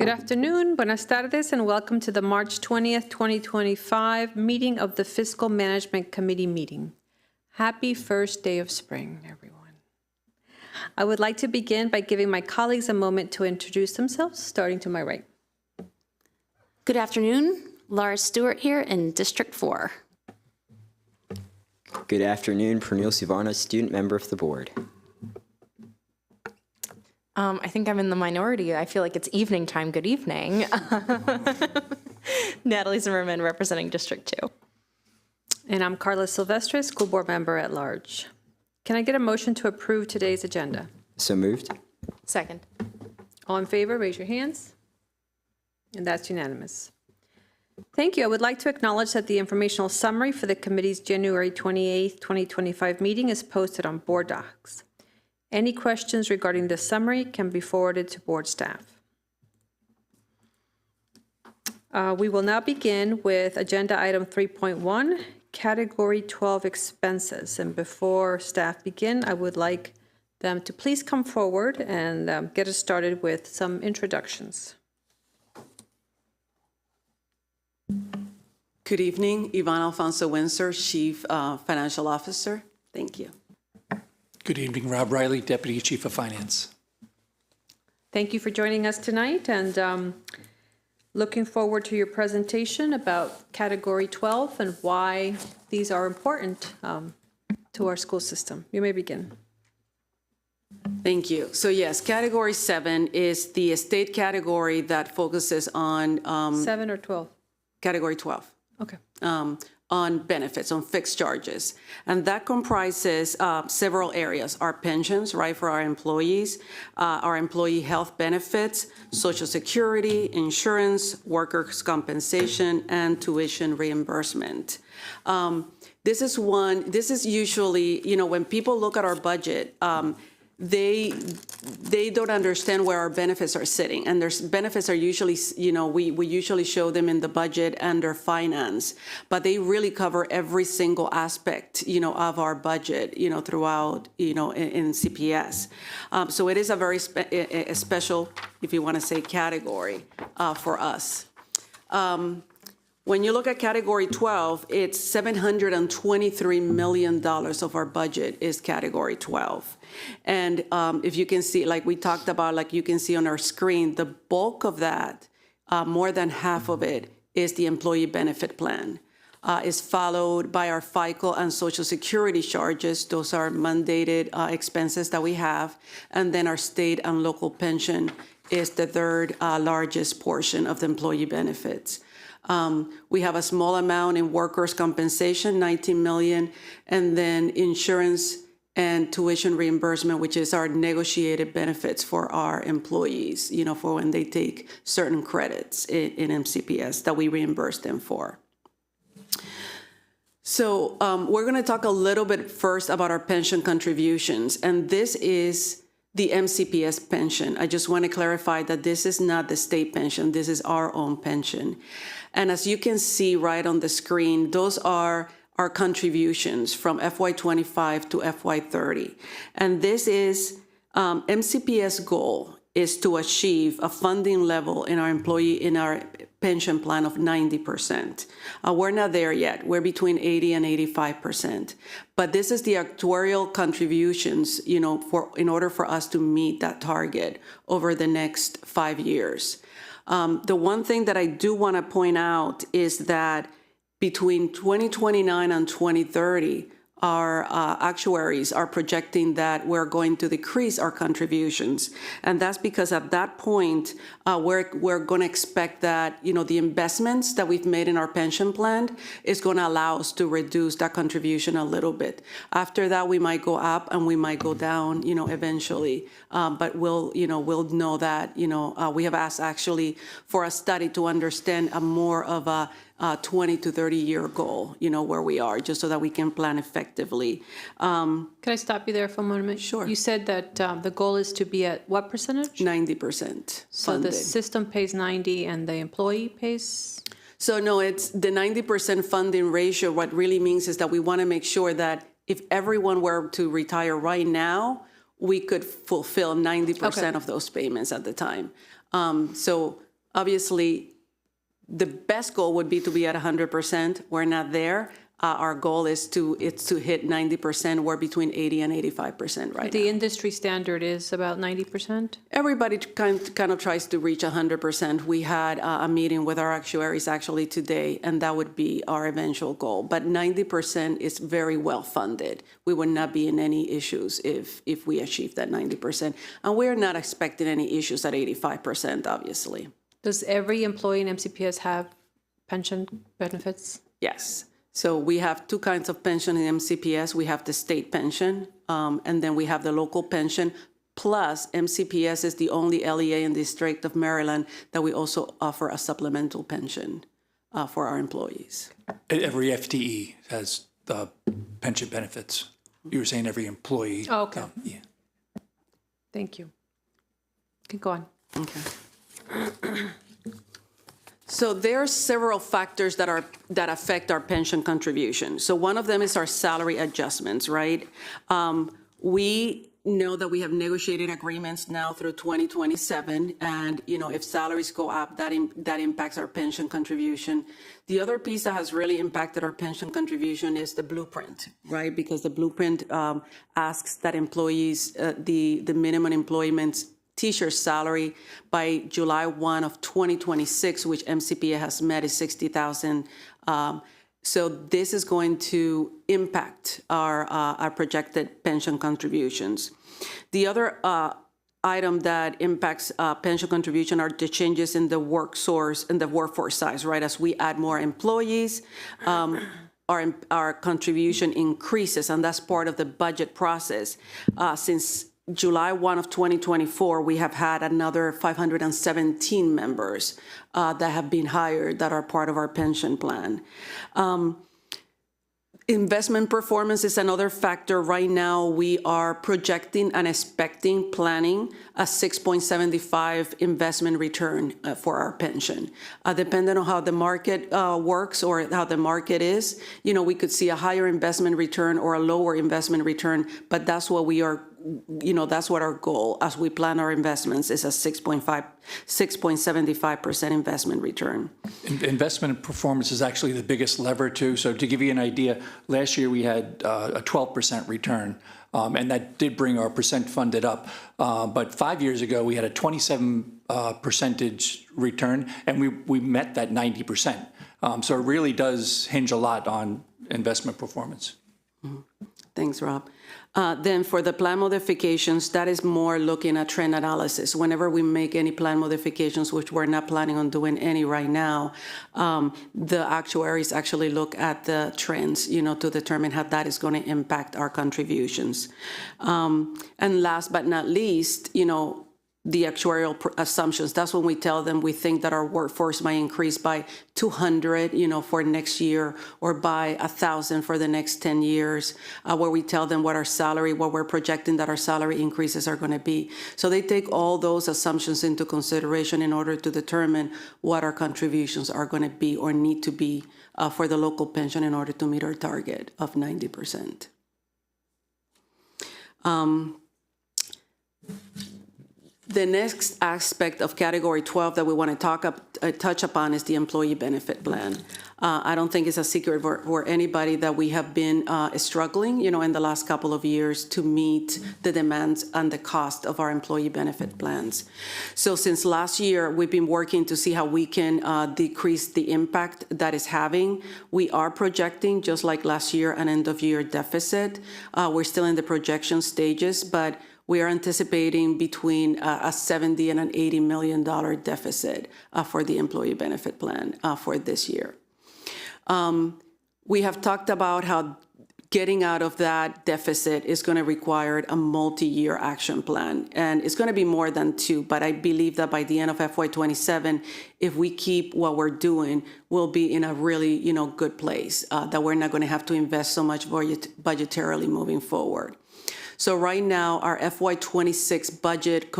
Good afternoon, buenas tardes, and welcome to the March 20th, 2025 meeting of the Fiscal Management Committee meeting. Happy first day of spring, everyone. I would like to begin by giving my colleagues a moment to introduce themselves, starting to my right. Good afternoon, Laura Stewart here in District 4. Good afternoon, Pernil Suvarna, student member of the board. I think I'm in the minority. I feel like it's evening time. Good evening. Natalie Zimmerman representing District 2. And I'm Carla Silvestre, school board member at large. Can I get a motion to approve today's agenda? So moved. Second. All in favor, raise your hands. And that's unanimous. Thank you. I would like to acknowledge that the informational summary for the committee's January 28th, 2025 meeting is posted on board docs. Any questions regarding this summary can be forwarded to board staff. We will now begin with agenda item 3.1, category 12 expenses. And before staff begin, I would like them to please come forward and get us started with some introductions. Good evening, Yvonne Alfonso Windsor, Chief Financial Officer. Thank you. Good evening, Rob Riley, Deputy Chief of Finance. Thank you for joining us tonight, and looking forward to your presentation about Category 12 and why these are important to our school system. You may begin. Thank you. So yes, Category 7 is the state category that focuses on 7 or 12? Category 12. Okay. On benefits, on fixed charges. And that comprises several areas: our pensions, right, for our employees, our employee health benefits, Social Security, insurance, workers' compensation, and tuition reimbursement. This is usually, when people look at our budget, they don't understand where our benefits are sitting, and their benefits are usually, we usually show them in the budget under finance, but they really cover every single aspect, of our budget, throughout, in CPS. So it is a very a special, if you want to say, category for us. When you look at Category 12, it's $723 million of our budget is Category 12. And if you can see, like we talked about, like you can see on our screen, the bulk of that, more than half of it, is the employee benefit plan. Is followed by our FICA and Social Security charges. Those are mandated expenses that we have. And then our state and local pension is the third largest portion of the employee benefits. We have a small amount in workers' compensation, $19 million, and then insurance and tuition reimbursement, which is our negotiated benefits for our employees, for when they take certain credits in MCPS that we reimburse them for. So we're going to talk a little bit first about our pension contributions, and this is the MCPS pension. I just want to clarify that this is not the state pension. This is our own pension. And as you can see right on the screen, those are our contributions from FY25 to FY30. And this is MCPS goal is to achieve a funding level in our pension plan of 90%. We're not there yet. We're between 80 and 85%. But this is the actuarial contributions, in order for us to meet that target over the next 5 years. The one thing that I do want to point out is that between 2029 and 2030, our actuaries are projecting that we're going to decrease our contributions. And that's because at that point, we're going to expect that, the investments that we've made in our pension plan is going to allow us to reduce that contribution a little bit. After that, we might go up and we might go down, eventually. But we'll know that, we have asked actually for a study to understand more of a 20 to 30 year goal, where we are, just so that we can plan effectively. Can I stop you there for a moment? Sure. You said that the goal is to be at what percentage? 90% So funded. the system pays 90 and the employee pays? So no, it's the 90% funding ratio. What really means is that we want to make sure that if everyone were to retire right now, we could fulfill 90% of those payments at the time. So Obviously, the best goal would be to be at 100%. We're not there. Our goal is to hit 90%. We're between 80 and 85% right now. The industry standard is about 90%? Everybody kind of tries to reach 100%. We had a meeting with our actuaries actually today, and that would be our eventual goal. But 90% is very well funded. We would not be in any issues if we achieve that 90%. And we're not expecting any issues at 85%, obviously. Does every employee in MCPS have pension benefits? Yes. So we have two kinds of pension in MCPS. We have the state pension, and then we have the local pension. Plus, MCPS is the only LEA in the District of Maryland that we also offer a supplemental pension for our employees. Every FTE has the pension benefits. You were saying every employee. Oh, okay. Yeah. Thank you. Okay, go on. Okay. So there are several factors that affect our pension contribution. So one of them is our salary adjustments, right? We know that we have negotiated agreements now through 2027, and if salaries go up, that impacts our pension contribution. The other piece that has really impacted our pension contribution is the blueprint, right? Because the blueprint asks that employees, the minimum employment teacher's salary by July 1 of 2026, which MCPA has met, is $60,000. So this is going to impact our projected pension contributions. The other item that impacts pension contribution are the changes in the workforce size, right? As we add more employees, our contribution increases, and that's part of the budget process. Since July 1 of 2024, we have had another 517 members that have been hired that are part of our pension plan. Investment performance is another factor. Right now, we are projecting and expecting, planning a 6.75 investment return for our pension. Depending on how the market works or how the market is, we could see a higher investment return or a lower investment return, but that's what we are. That's what our goal as we plan our investments is a 6.75% investment return. Investment performance is actually the biggest lever too. So to give you an idea, last year we had a 12% return, and that did bring our percent funded up. But 5 years ago we had a 27% return, and we met that 90%. So it really does hinge a lot on investment performance. Mm-hmm. Thanks, Rob. Then for the plan modifications, that is more looking at trend analysis. Whenever we make any plan modifications, which we're not planning on doing any right now, the actuaries actually look at the trends, to determine how that is going to impact our contributions. And last but not least, the actuarial assumptions. That's when we tell them we think that our workforce might increase by 200, for next year, or by 1,000 for the next 10 years, where we tell them what we're projecting that our salary increases are going to be. So they take all those assumptions into consideration in order to determine what our contributions are going to be or need to be for the local pension in order to meet our target of 90%. The next aspect of Category 12 that we want to touch upon is the employee benefit plan. I don't think it's a secret for anybody that we have been struggling, in the last couple of years to meet the demands and the cost of our employee benefit plans. So since last year, we've been working to see how we can decrease the impact that is having. We are projecting, just like last year, an end-of-year deficit. We're still in the projection stages, but we are anticipating between a $70 and an $80 million deficit for the employee benefit plan for this year. We have talked about how getting out of that deficit is going to require a multi-year action plan, and it's going to be more than 2, but I believe that by the end of FY27, if we keep what we're doing, we'll be in a really, good place, that we're not going to have to invest so much budgetarily moving forward. So right now, our FY26 budget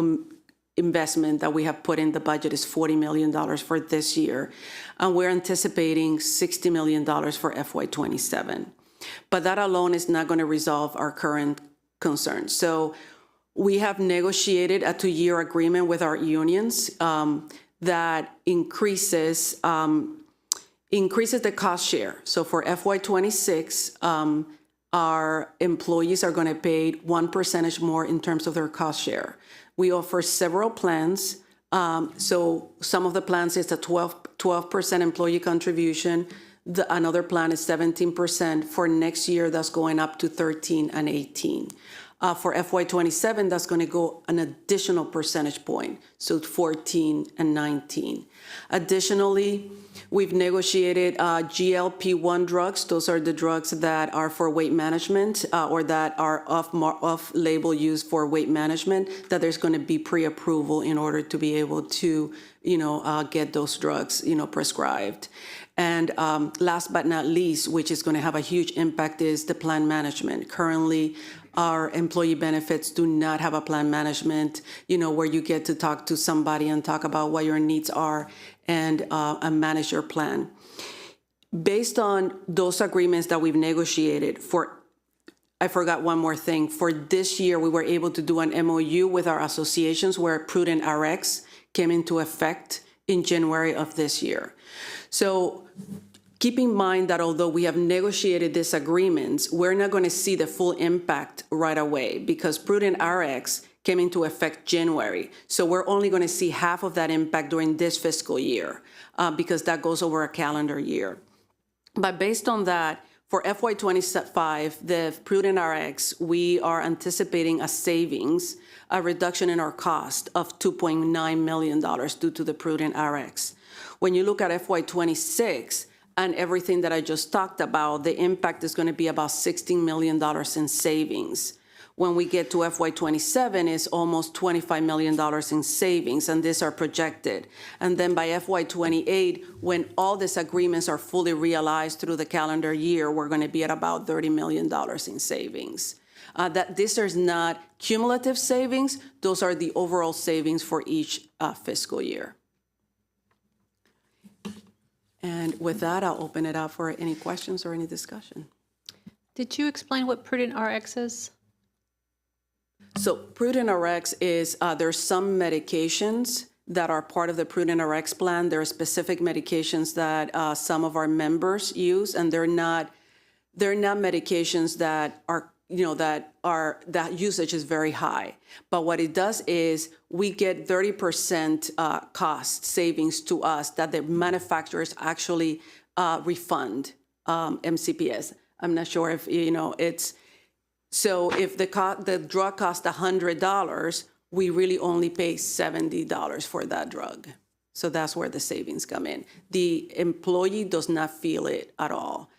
investment that we have put in the budget is $40 million for this year, and we're anticipating $60 million for FY27. But that alone is not going to resolve our current concerns. So we have negotiated a 2-year agreement with our unions. that increases the cost share. So for FY26, our employees are going to pay 1% more in terms of their cost share. We offer several plans. So some of the plans is a 12% employee contribution. Another plan is 17%. For next year, that's going up to 13 and 18. For FY27, that's going to go an additional percentage point, so 14 and 19. Additionally, we've negotiated GLP-1 drugs. Those are the drugs that are for weight management or that are off-label use for weight management, that there's going to be pre-approval in order to be able to, get those drugs, prescribed. And last but not least, which is going to have a huge impact, is the plan management. Currently, our employee benefits do not have a plan management, where you get to talk to somebody and talk about what your needs are and manage your plan. Based on those agreements that we've negotiated I forgot one more thing. For this year, we were able to do an MOU with our associations where Prudent RX came into effect in January of this year. So keep in mind that although we have negotiated these agreements, we're not going to see the full impact right away because Prudent RX came into effect January. So we're only going to see half of that impact during this fiscal year because that goes over a calendar year. But based on that, for FY25, the Prudent RX, we are anticipating a reduction in our cost of $2.9 million due to the Prudent RX. When you look at FY26 and everything that I just talked about, the impact is going to be about $16 million in savings. When we get to FY27, it's almost $25 million in savings, and these are projected. And then by FY28, when all these agreements are fully realized through the calendar year, we're going to be at about $30 million in savings. These are not cumulative savings. Those are the overall savings for each fiscal year. And with that, I'll open it up for any questions or any discussion. Did you explain what Prudent RX is? So Prudent RX is, there's some medications that are part of the Prudent RX plan. There are specific medications that some of our members use, and they're not medications that are, that usage is very high. But what it does is we get 30% cost savings to us that the manufacturers actually refund MCPS. I'm not sure if, it's, so if the drug costs $100, we really only pay $70 for that drug. So that's where the savings come in. The employee does not feel it at all.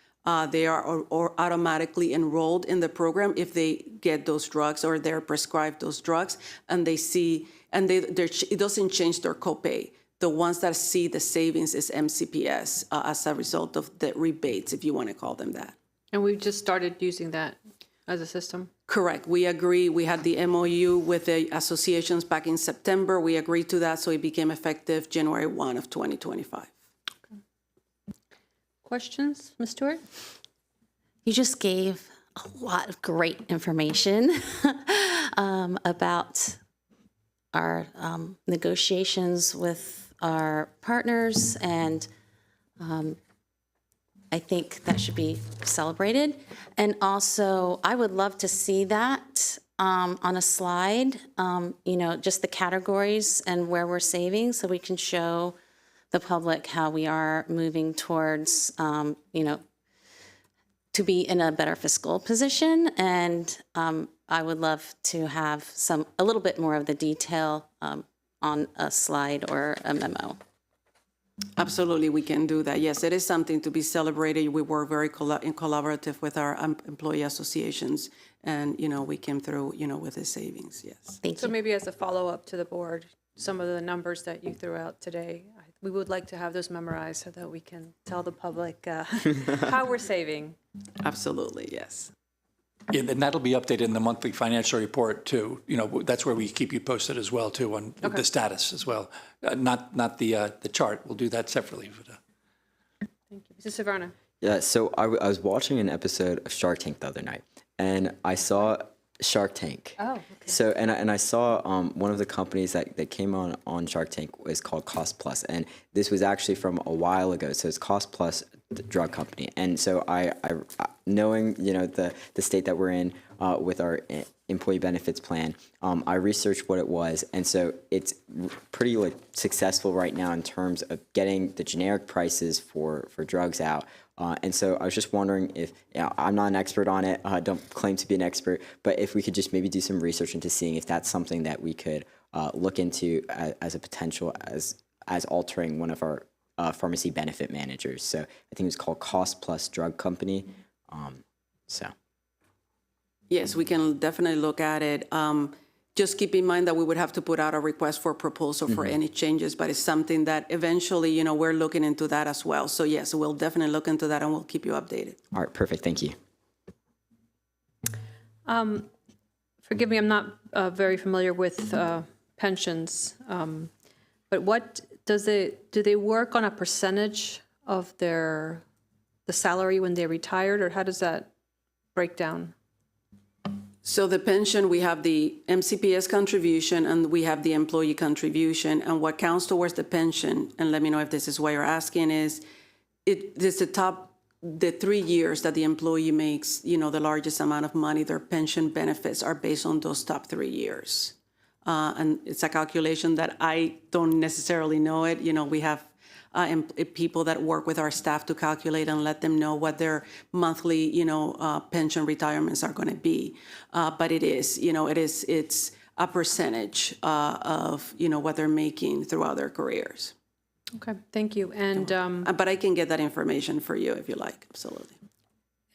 They are automatically enrolled in the program if they get those drugs or they're prescribed those drugs, and they see, and it doesn't change their copay. The ones that see the savings is MCPS as a result of the rebates, if you want to call them that. And we've just started using that as a system? Correct. We agree. We had the MOU with the associations back in September. We agreed to that, so it became effective January 1 of 2025. Questions, Ms. Stewart? You just gave a lot of great information about our negotiations with our partners, and I think that should be celebrated. And also, I would love to see that on a slide, just the categories and where we're saving, so we can show the public how we are moving towards, to be in a better fiscal position. And I would love to have a little bit more of the detail on a slide or a memo. Absolutely, we can do that. Yes, it is something to be celebrated. We work very collaborative with our employee associations, and, we came through, with the savings, yes. Thank So you. maybe as a follow-up to the board, some of the numbers that you threw out today, we would like to have those memorized so that we can tell the public how we're saving. Absolutely, yes. Yeah, and that'll be updated in the monthly financial report too. That's where we keep you posted as well too on the status as well. Not the chart. We'll do that separately. Thank you. Mrs. Savarna? Yeah, so I was watching an episode of Shark Tank the other night, and I saw Shark Tank. Oh, okay. So, and I saw one of the companies that came on Shark Tank is called Cost Plus, and this was actually from a while ago. So it's Cost Plus, the drug company. And so I knowing the state that we're in with our employee benefits plan, I researched what it was, and so it's pretty successful right now in terms of getting the generic prices for drugs out. And so I was just wondering if, I'm not an expert on it, I don't claim to be an expert, but if we could just maybe do some research into seeing if that's something that we could look into as a potential as altering one of our pharmacy benefit managers. So I think it's called Cost Plus Drug Company. So. Yes, we can definitely look at it. Just keep in mind that we would have to put out a request for proposal for any changes, but it's something that eventually, we're looking into that as well. So yes, we'll definitely look into that and we'll keep you updated. All right, perfect. Thank you. Forgive me, I'm not very familiar with pensions, but what do they work on a percentage of the salary when they retired, or how does that break down? So the pension, we have the MCPS contribution and we have the employee contribution. And what counts towards the pension, and let me know if this is what you're asking, is the 3 years that the employee makes, the largest amount of money, their pension benefits are based on those top 3 years. And it's a calculation that I don't necessarily know it. We have people that work with our staff to calculate and let them know what their monthly, pension retirements are going to be. But it's a percentage of, what they're making throughout their careers. Okay, thank you. And But I can get that information for you if you like, absolutely.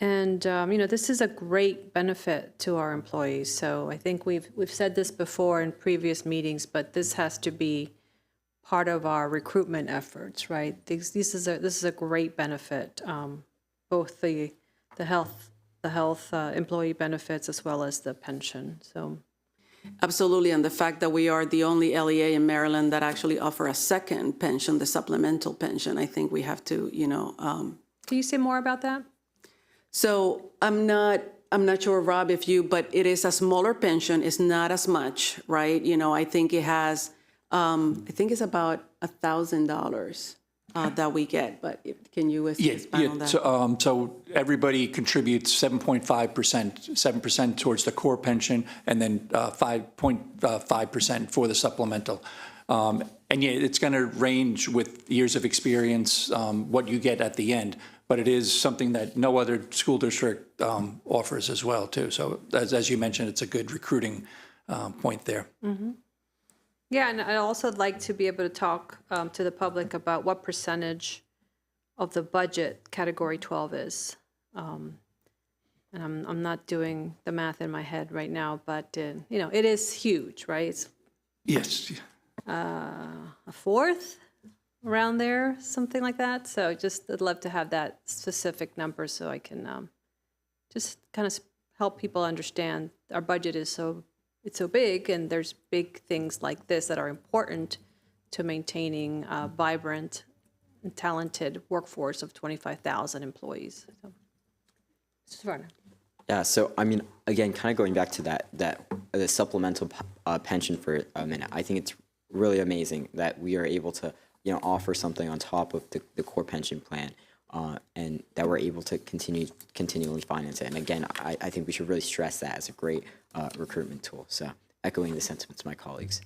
And this is a great benefit to our employees. So I think we've said this before in previous meetings, but this has to be part of our recruitment efforts, right? This is a great benefit, both the health employee benefits as well as the pension. So. Absolutely, and the fact that we are the only LEA in Maryland that actually offer a second pension, the supplemental pension, I think we have to, Can you say more about that? So I'm not sure, Rob, but it is a smaller pension. It's not as much, right? I think it has, I think it's about $1,000 that we get. But can you expand on that? So everybody contributes 7.5%, 7% towards the core pension, and then 5.5% for the supplemental. And yeah, it's going to range with years of experience, what you get at the end. But it is something that no other school district offers as well, too. So as you mentioned, it's a good recruiting point there. Mm-hmm. Yeah, and I'd also like to be able to talk to the public about what percentage of the budget Category 12 is. And I'm not doing the math in my head right now, but it is huge, right? It's Yes. a fourth around there, something like that. So I'd love to have that specific number so I can just kind of help people understand our budget is so big, and there's big things like this that are important to maintaining a vibrant and talented workforce of 25,000 employees. So, Mr. Varner. Yeah, so I mean, again, kind of going back to the supplemental pension for a minute, I think it's really amazing that we are able to offer something on top of the core pension plan, and that we're able to continually finance it. And again, I think we should really stress that as a great recruitment tool. So echoing the sentiments of my colleagues.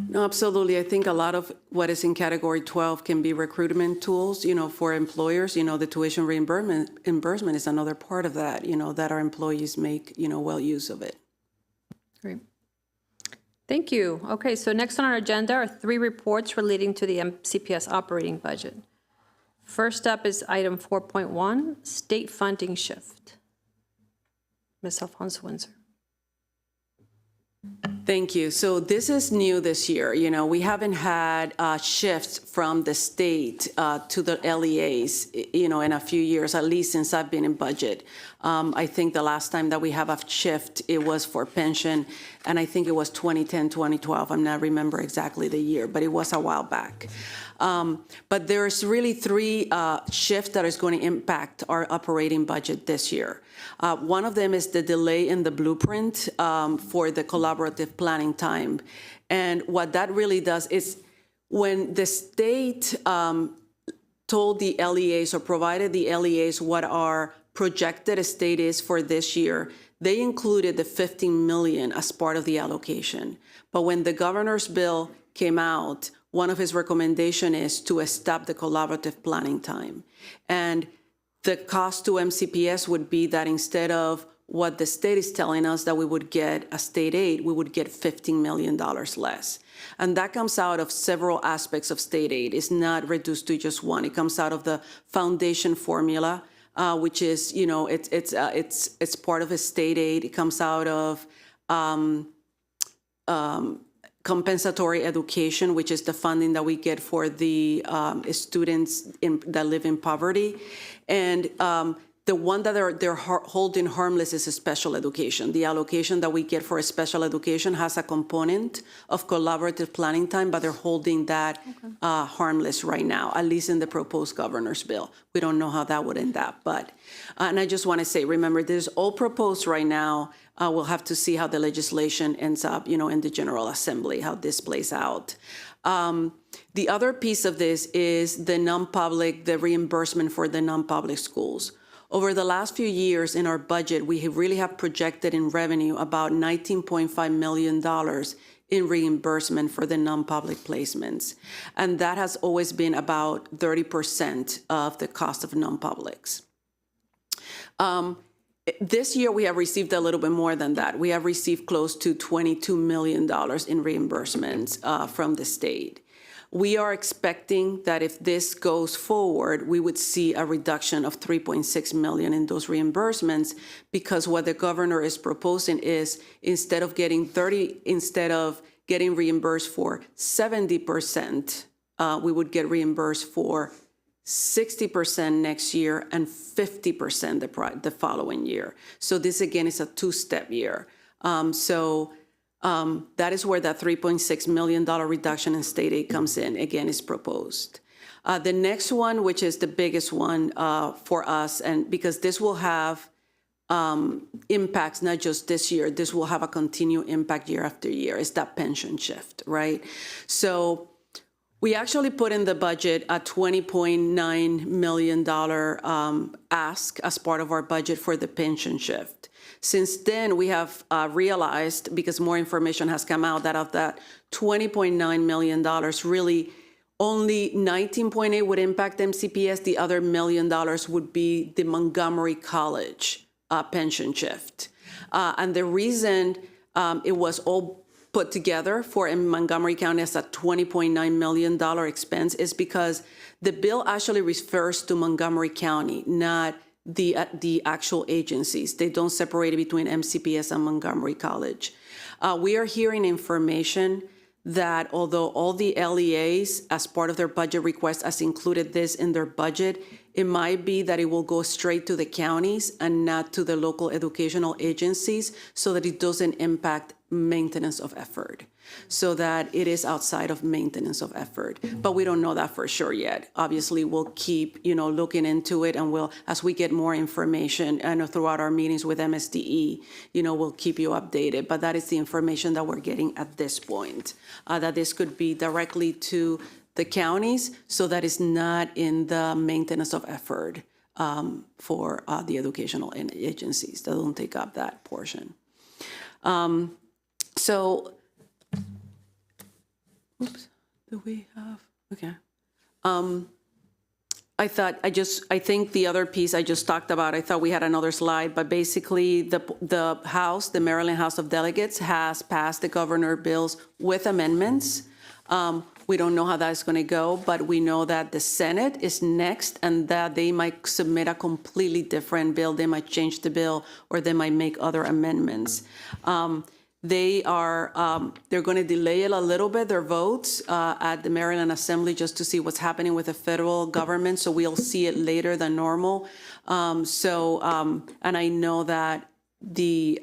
No, absolutely. I think a lot of what is in Category 12 can be recruitment tools, for employers. The tuition reimbursement is another part of that, that our employees make, well use of it. Great. Thank you. Okay, so next on our agenda are 3 reports relating to the MCPS operating budget. First up is item 4.1, state funding shift. Ms. Alfonso Windsor. Thank you. So this is new this year. You know, we haven't had shifts from the state to the LEAs, you know, in a few years, at least since I've been in budget. I think the last time that we have a shift, it was for pension, and I think it was 2010, 2012. I'm not remember exactly the year, but it was a while back. But there's really three shifts that is going to impact our operating budget this year. One of them is the delay in the blueprint for the collaborative planning time. And what that really does is when the state told the LEAs or provided the LEAs what our projected state is for this year, they included the $15 million as part of the allocation. But when the governor's bill came out, one of his recommendations is to stop the collaborative planning time. And the cost to MCPS would be that instead of what the state is telling us that we would get a state aid, we would get $15 million less. And that comes out of several aspects of state aid. It's not reduced to just one. It comes out of the foundation formula, which is, you know, it's part of a state aid. It comes out of compensatory education, which is the funding that we get for the students that live in poverty. And the one that they're holding harmless is a special education. The allocation that we get for a special education has a component of collaborative planning time, but they're holding that harmless right now, at least in the proposed governor's bill. We don't know how that would end up, but, and I just want to say, remember, this is all proposed right now. We'll have to see how the legislation ends up, you know, in the General Assembly, how this plays out. The other piece of this is the non-public, the reimbursement for the non-public schools. Over the last few years in our budget, we really have projected in revenue about $19.5 million in reimbursement for the non-public placements. And that has always been about 30% of the cost of non-publics. This year, we have received a little bit more than that. We have received close to $22 million in reimbursements from the state. We are expecting that if this goes forward, we would see a reduction of $3.6 million in those reimbursements, because what the governor is proposing is instead of getting reimbursed for 70%, we would get reimbursed for 60% next year and 50% the following year. So this again is a two-step year. That is where that $3.6 million reduction in state aid comes in, again, is proposed. The next one, which is the biggest one for us, and because this will have impacts not just this year, this will have a continued impact year after year, is that pension shift, right? So we actually put in the budget a $20.9 million ask as part of our budget for the pension shift. Since then, we have realized, because more information has come out, that of that $20.9 million, really only 19.8 would impact MCPS. The other $1 million would be the Montgomery College pension shift. And the reason it was all put together for Montgomery County as a $20.9 million expense is because the bill actually refers to Montgomery County, not the actual agencies. They don't separate it between MCPS and Montgomery College. We are hearing information that although all the LEAs, as part of their budget request, has included this in their budget, it might be that it will go straight to the counties and not to the local educational agencies, so that it doesn't impact maintenance of effort, so that it is outside of maintenance of effort. But we don't know that for sure yet. Obviously, we'll keep, looking into it, and we'll, as we get more information and throughout our meetings with MSDE, we'll keep you updated. But that is the information that we're getting at this point, that this could be directly to the counties, so that it's not in the maintenance of effort for the educational agencies. They don't take up that portion. So, oops, do we have, okay. I think the other piece I just talked about, I thought we had another slide, but basically the House, the Maryland House of Delegates, has passed the governor bills with amendments. We don't know how that's going to go, but we know that the Senate is next, and that they might submit a completely different bill. They might change the bill, or they might make other amendments. They are, they're going to delay it a little bit, their votes at the Maryland Assembly, just to see what's happening with the federal government. So we'll see it later than normal. And I know that the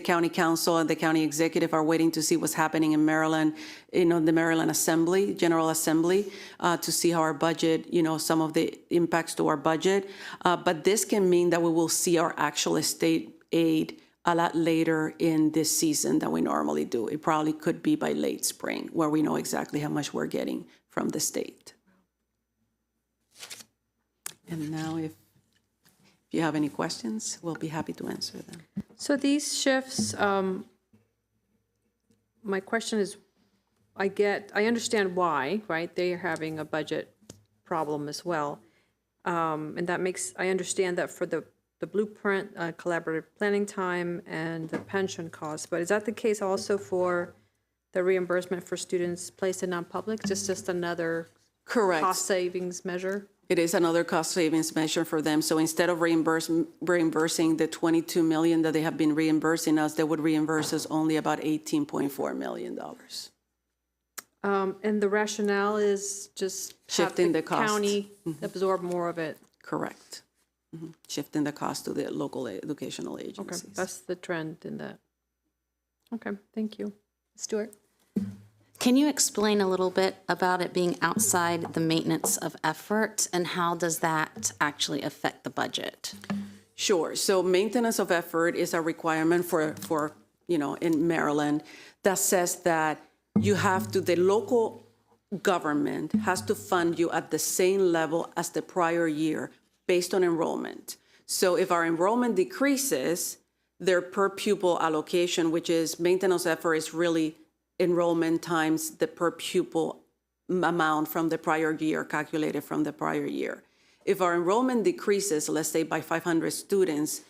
county council and the county executive are waiting to see what's happening in Maryland, the Maryland Assembly, General Assembly, to see how our budget, some of the impacts to our budget. But this can mean that we will see our actual state aid a lot later in this season than we normally do. It probably could be by late spring, where we know exactly how much we're getting from the state. And now if you have any questions, we'll be happy to answer them. So these shifts, my question is, I understand why, right? They are having a budget problem as well. And I understand that for the blueprint, collaborative planning time, and the pension costs. But is that the case also for the reimbursement for students placed in non-public? Just another Correct. cost savings measure? It is another cost savings measure for them. So instead of reimbursing the $22 million that they have been reimbursing us, they would reimburse us only about $18.4 million. And the rationale is just Shifting have the cost. county absorb more of it. Correct. Shifting the cost to the local educational Okay, agencies. that's the trend in that. Okay, thank you. Stuart? Can you explain a little bit about it being outside the maintenance of effort, and how does that actually affect the budget? Sure. So maintenance of effort is a requirement for in Maryland that says that the local government has to fund you at the same level as the prior year based on enrollment. So if our enrollment decreases, their per pupil allocation, which is maintenance effort, is really enrollment times the per pupil amount from the prior year, calculated from the prior year. If our enrollment decreases, let's say by 500 students,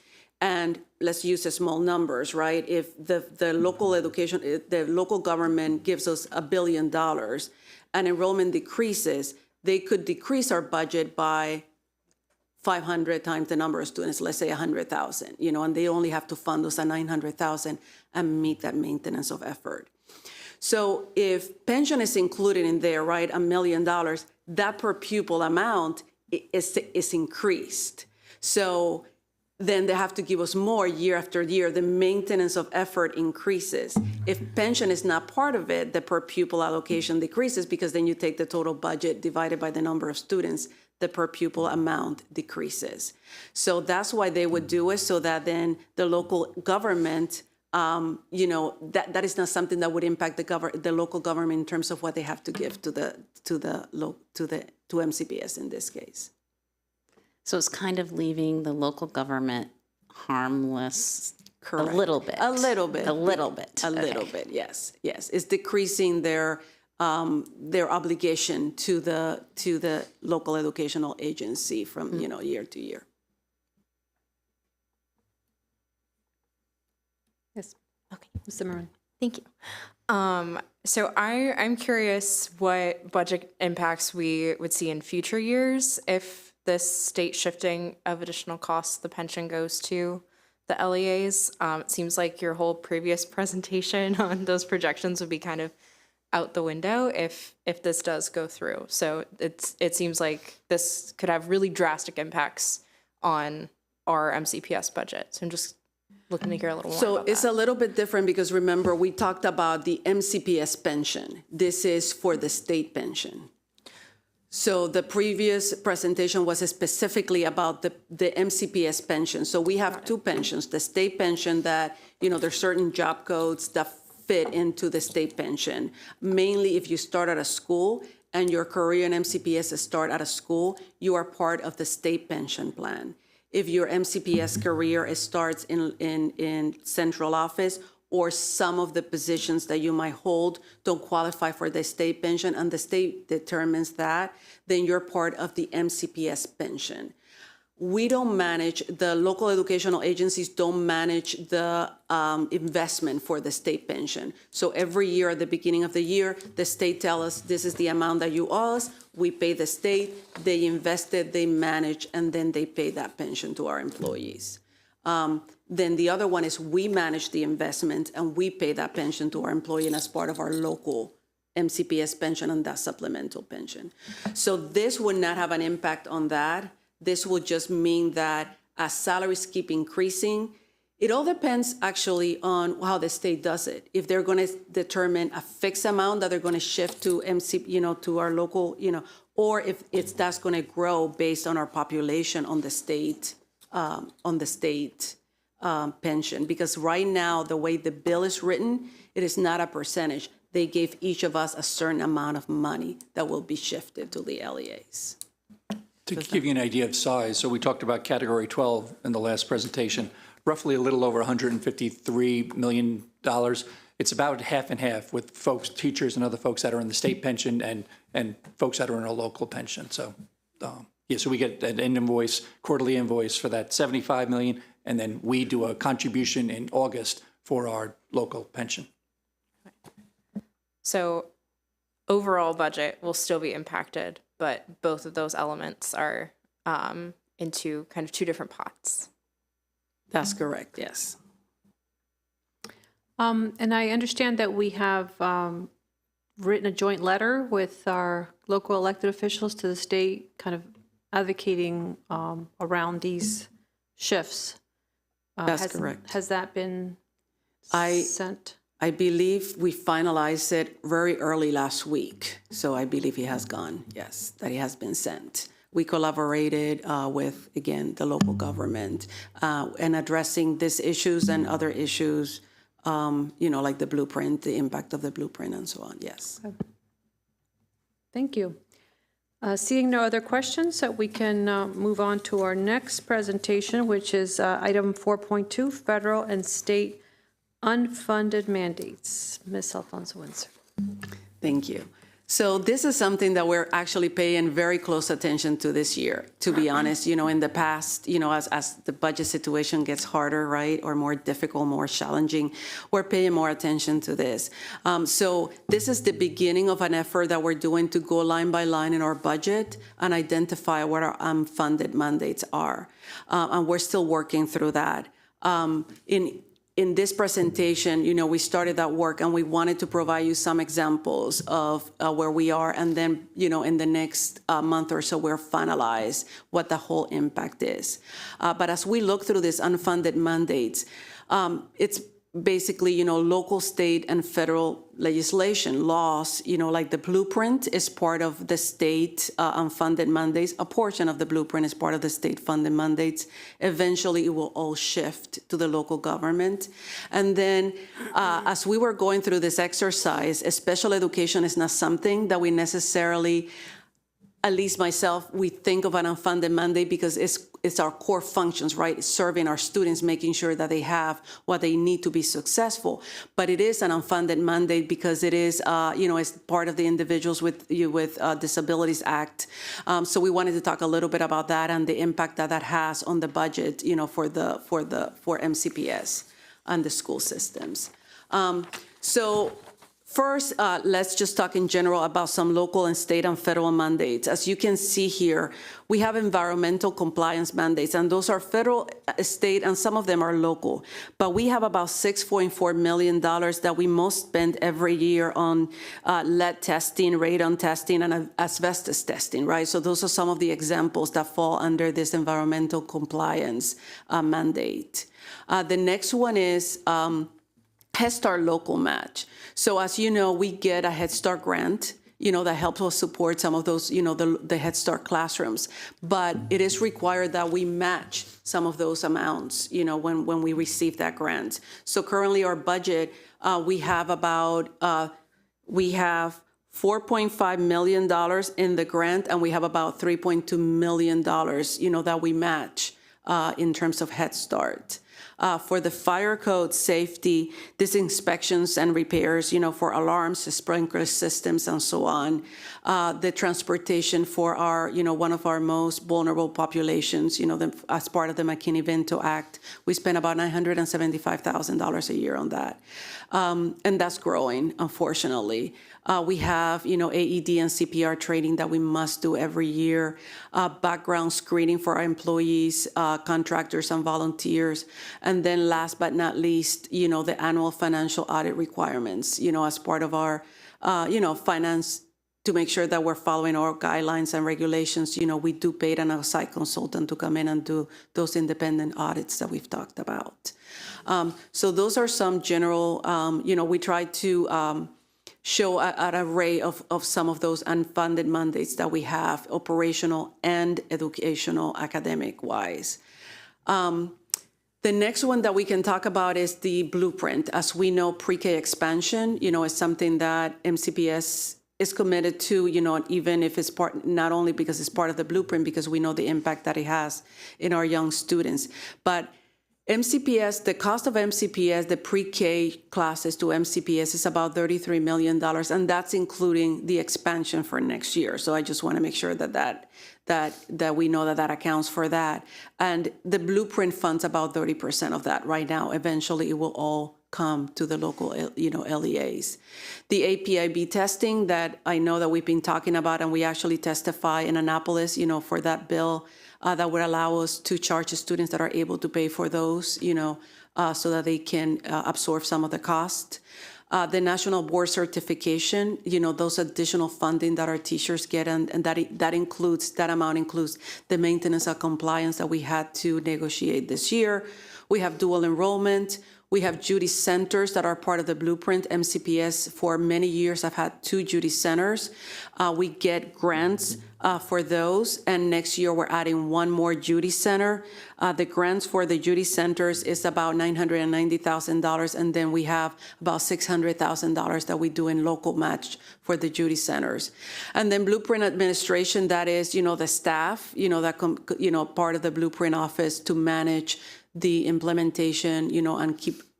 and let's use the small numbers, right? If the local government gives us $1 billion and enrollment decreases, they could decrease our budget by 500 times the number of students, let's say 100,000, and they only have to fund us at 900,000 and meet that maintenance of effort. So if pension is included in there, right, $1 million, that per pupil amount is increased. So then they have to give us more year after year. The maintenance of effort increases. If pension is not part of it, the per pupil allocation decreases, because then you take the total budget divided by the number of students, the per pupil amount decreases. So that's why they would do it, so that then the local government, that is not something that would impact the local government in terms of what they have to give to MCPS in this case. So it's kind of leaving the local government harmless. Correct. A little bit. A little bit. A little bit. A little bit, yes. It's decreasing their obligation to the local educational agency from year to year. Yes. Okay, Mr. Marin? thank you. So I'm curious what budget impacts we would see in future years if this state shifting of additional costs, the pension goes to the LEAs. It seems like your whole previous presentation on those projections would be kind of out the window if this does go through. So it seems like this could have really drastic impacts on our MCPS budget. So I'm just looking to hear a little more about It's that. a little bit different because remember, we talked about the MCPS pension. This is for the state pension. So the previous presentation was specifically about the MCPS pension. So we have two pensions, the state pension that, there's certain job codes that fit into the state pension. Mainly if you start at a school and your career in MCPS start at a school, you are part of the state pension plan. If your MCPS career starts in central office, or some of the positions that you might hold don't qualify for the state pension, and the state determines that, then you're part of the MCPS pension. We don't manage, the local educational agencies don't manage the investment for the state pension. So every year at the beginning of the year, the state tells us this is the amount that you owe us, we pay the state, they invest it, they manage, and then they pay that pension to our employees. Then the other one is we manage the investment and we pay that pension to our employee and as part of our local MCPS pension and that supplemental pension. So this would not have an impact on that. This will just mean that as salaries keep increasing, it all depends actually on how the state does it. If they're going to determine a fixed amount that they're going to shift to to our local, or if that's going to grow based on our population on the state pension. Because right now, the way the bill is written, it is not a percentage. They gave each of us a certain amount of money that will be shifted to the LEAs. To give you an idea of size, so we talked about Category 12 in the last presentation, roughly a little over $153 million. It's about half and half with folks, teachers and other folks that are in the state pension and folks that are in a local pension. So, so we get an invoice, quarterly invoice for that $75 million, and then we do a contribution in August for our local pension. So overall budget will still be impacted, but both of those elements are into kind of two different pots. That's correct, yes. And I understand that we have written a joint letter with our local elected officials to the state, kind of advocating around these shifts. That's correct. Has that been sent? I believe we finalized it very early last week. So I believe he has gone, yes, that he has been sent. We collaborated with, again, the local government and addressing these issues and other issues, like the blueprint, the impact of the blueprint and so on, yes. Okay. Thank you. Seeing no other questions, we can move on to our next presentation, which is item 4.2, federal and state unfunded mandates. Ms. Alfonso-Windsor. Thank you. So this is something that we're actually paying very close attention to this year, to be honest. In the past, as the budget situation gets harder, right, or more difficult, more challenging, we're paying more attention to this. So this is the beginning of an effort that we're doing to go line by line in our budget and identify what our unfunded mandates are. And we're still working through that. In this presentation, we started that work and we wanted to provide you some examples of where we are. And then, in the next month or so, we'll finalize what the whole impact is. But as we look through these unfunded mandates, it's basically, local, state, and federal legislation, laws, like the blueprint is part of the state unfunded mandates. A portion of the blueprint is part of the state funded mandates. Eventually, it will all shift to the local government. And then as we were going through this exercise, special education is not something that we necessarily, at least myself, we think of an unfunded mandate because it's our core functions, right? It's serving our students, making sure that they have what they need to be successful. But it is an unfunded mandate because it is, it's part of the Individuals with Disabilities Act. So we wanted to talk a little bit about that and the impact that has on the budget, for MCPS and the school systems. First, let's just talk in general about some local and state and federal mandates. As you can see here, we have environmental compliance mandates, and those are federal, state, and some of them are local. But we have about $6.4 million that we must spend every year on lead testing, radon testing, and asbestos testing, right? So those are some of the examples that fall under this environmental compliance mandate. The next one is Head Start local match. So as you know, we get a Head Start grant, that helps us support some of those, the Head Start classrooms. But it is required that we match some of those amounts, when we receive that grant. So currently our budget, we have $4.5 million in the grant, and we have about $3.2 million, that we match in terms of Head Start. For the fire code safety, this inspections and repairs, for alarms, sprinkler systems, and so on. The transportation for our, one of our most vulnerable populations, as part of the McKinney-Vento Act, we spend about $975,000 a year on that. And that's growing, unfortunately. We have, AED and CPR training that we must do every year, background screening for our employees, contractors, and volunteers. And then last but not least, the annual financial audit requirements, as part of our, finance, to make sure that we're following our guidelines and regulations. We do pay an outside consultant to come in and do those independent audits that we've talked about. So those are some general, we try to show an array of some of those unfunded mandates that we have, operational and educational, academic-wise. The next one that we can talk about is the blueprint. As we know, pre-K expansion, is something that MCPS is committed to, even if it's part, not only because it's part of the blueprint, because we know the impact that it has in our young students, but MCPS, the cost of MCPS, the pre-K classes to MCPS is about $33 million, and that's including the expansion for next year. So I just want to make sure that we know that accounts for that. And the blueprint funds about 30% of that right now. Eventually, it will all come to the local, LEAs. The APIB testing that I know that we've been talking about, and we actually testify in Annapolis, for that bill, that would allow us to charge the students that are able to pay for those, so that they can absorb some of the cost. The national board certification, those additional funding that our teachers get, and that amount includes the maintenance of compliance that we had to negotiate this year. We have dual enrollment. We have Judy centers that are part of the blueprint. MCPS for many years have had 2 Judy centers. We get grants for those, and next year we're adding 1 more Judy center. The grants for the Judy centers is about $990,000, and then we have about $600,000 that we do in local match for the Judy centers. And then blueprint administration, that is, the staff, that part of the blueprint office to manage the implementation,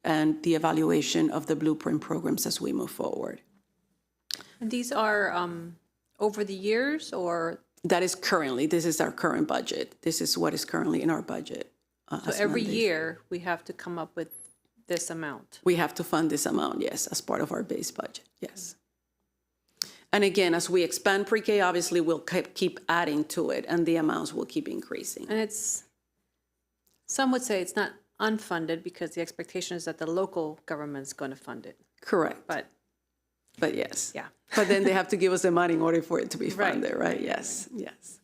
and the evaluation of the blueprint programs as we move forward. And these are over the years, or? That is currently, this is our current budget. This is what is currently in our budget. So every year, we have to come up with this amount? We have to fund this amount, yes, as part of our base budget, yes. And again, as we expand pre-K, obviously, we'll keep adding to it, and the amounts will keep increasing. And some would say it's not unfunded because the expectation is that the local government's going to fund it. Correct. But yes. Yeah. But then they have to give us the money in order for it to be funded, right? Right. Yes, yes.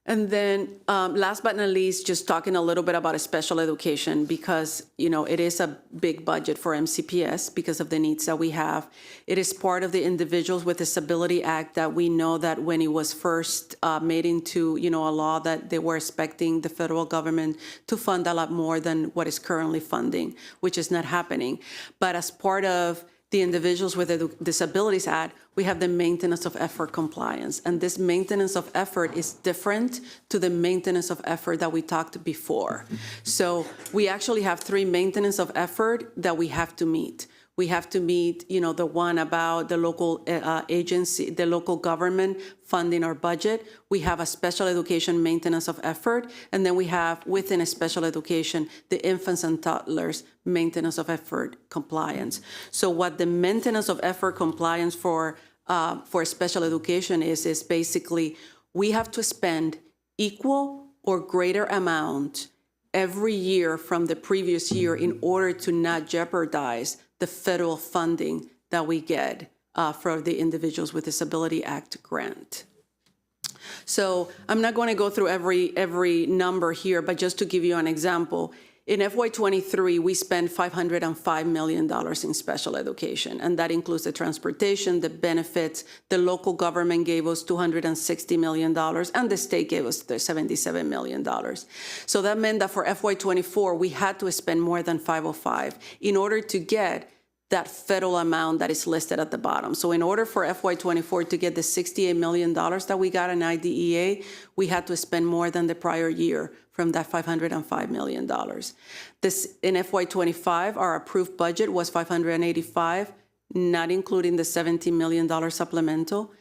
And then last but not least, just talking a little bit about special education, because, it is a big budget for MCPS because of the needs that we have. It is part of the Individuals with Disability Act that we know that when it was first made into, a law, that they were expecting the federal government to fund a lot more than what is currently funding, which is not happening. But as part of the Individuals with Disabilities Act, we have the maintenance of effort compliance. And this maintenance of effort is different to the maintenance of effort that we talked before. So we actually have 3 maintenance of effort that we have to meet. We have to meet, the one about the local agency, the local government funding our budget. We have a special education maintenance of effort. And then we have, within a special education, the infants and toddlers maintenance of effort compliance. So what the maintenance of effort compliance for special education is basically we have to spend equal or greater amount every year from the previous year in order to not jeopardize the federal funding that we get from the Individuals with Disability Act grant. So I'm not going to go through every number here, but just to give you an example, in FY23, we spent $505 million in special education, and that includes the transportation, the benefits. The local government gave us $260 million, and the state gave us the $77 million. So that meant that for FY24, we had to spend more than $505 in order to get that federal amount that is listed at the bottom. So in order for FY24 to get the $68 million that we got in IDEA, we had to spend more than the prior year from that $505 million. This, in FY25, our approved budget was $585, not including the $17 million supplemental.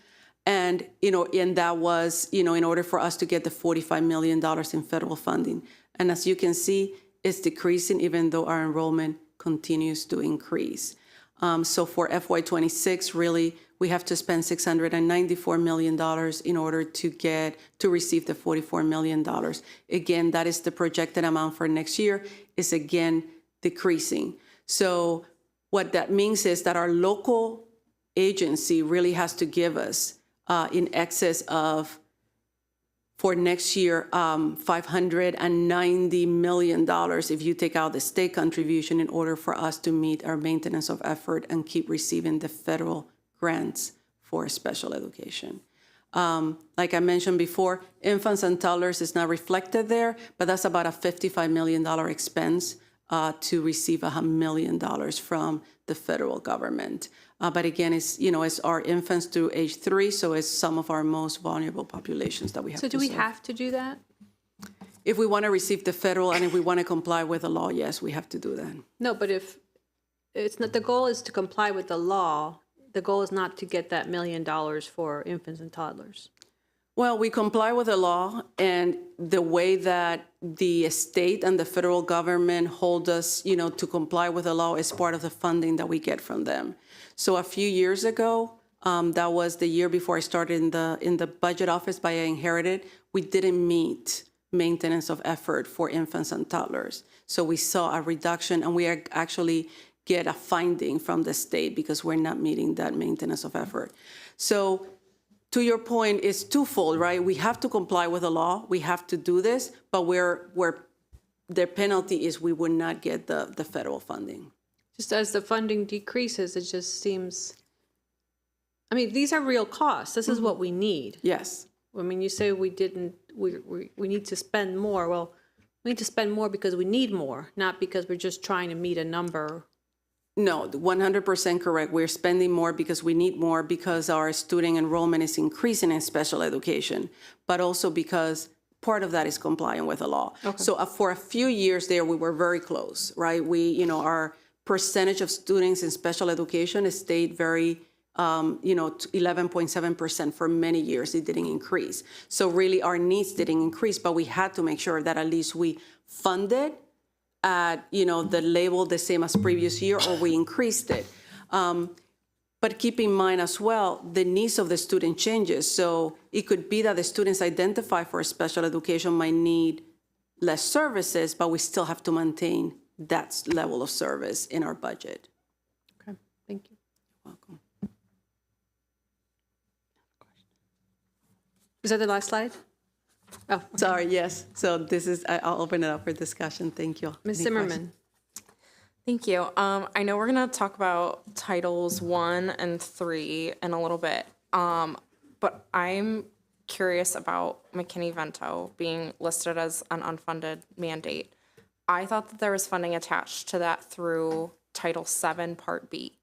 And, and that was, in order for us to get the $45 million in federal funding. And as you can see, it's decreasing even though our enrollment continues to increase. So for FY26, really, we have to spend $694 million in order to receive the $44 million. Again, that is the projected amount for next year, is again decreasing. So what that means is that our local agency really has to give us in excess of, for next year, $590 million if you take out the state contribution in order for us to meet our maintenance of effort and keep receiving the federal grants for special education. Like I mentioned before, infants and toddlers is not reflected there, but that's about a $55 million expense to receive $1 million from the federal government. But again, it's our infants through age 3, so it's some of our most vulnerable populations that we have to serve. So do we have to do that? If we want to receive the federal and if we want to comply with the law, yes, we have to do that. No, but if it's not, the goal is to comply with the law. The goal is not to get that $1 million for infants and toddlers. Well, we comply with the law, and the way that the state and the federal government hold us, to comply with the law is part of the funding that we get from them. So a few years ago, that was the year before I started in the budget office, but I inherited, we didn't meet maintenance of effort for infants and toddlers. So we saw a reduction, and we actually get a finding from the state because we're not meeting that maintenance of effort. So to your point, it's twofold, right? We have to comply with the law. We have to do this, but where the penalty is we would not get the federal funding. Just as the funding decreases, it just seems, these are real costs. This is what we need. Yes. You say we need to spend more. Well, we need to spend more because we need more, not because we're just trying to meet a number. No, 100% correct. We're spending more because we need more, because our student enrollment is increasing in special education, but also because part of that is complying with the law. Okay. So for a few years there, we were very close, right? Our percentage of students in special education stayed very, 11.7% for many years. It didn't increase. So really our needs didn't increase, but we had to make sure that at least we funded at, the label the same as previous year, or we increased it. But keep in mind as well, the needs of the student changes. So it could be that the students identified for special education might need less services, but we still have to maintain that level of service in our budget. Okay, thank you. Welcome. Is that the last slide? Oh, okay. Sorry, yes. So this is, I'll open it up for discussion. Thank you. Ms. Any Zimmerman. questions? Thank you. I know we're going to talk about Titles 1 and 3 in a little bit, but I'm curious about McKinney-Vento being listed as an unfunded mandate. I thought that there was funding attached to that through Title 7 Part B.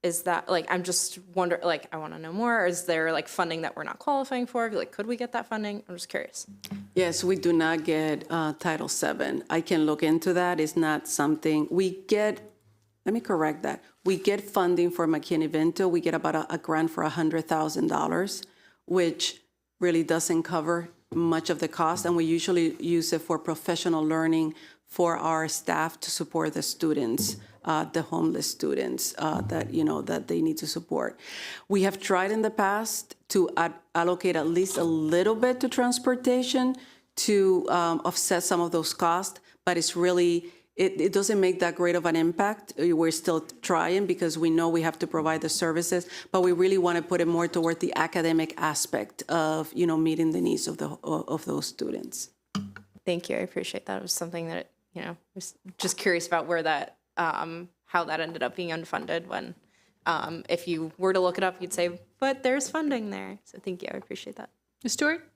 Is that, I'm just wondering, I want to know more. Is there, funding that we're not qualifying for? Could we get that funding? I'm just curious. Yes, we do not get Title VII. I can look into that. It's not something we get. Let me correct that. We get funding for McKinney-Vento. We get about a grant for $100,000, which really doesn't cover much of the cost, and we usually use it for professional learning for our staff to support the students, the homeless students that they need to support. We have tried in the past to allocate at least a little bit to transportation to offset some of those costs, but it's really, it doesn't make that great of an impact. We're still trying because we know we have to provide the services, but we really want to put it more toward the academic aspect of, meeting the needs of those students. Thank you. I appreciate that. It was something that, I was just curious about where that, how that ended up being unfunded when, if you were to look it up, you'd say, but there's funding there. So thank you. I appreciate that. Ms. Stewart?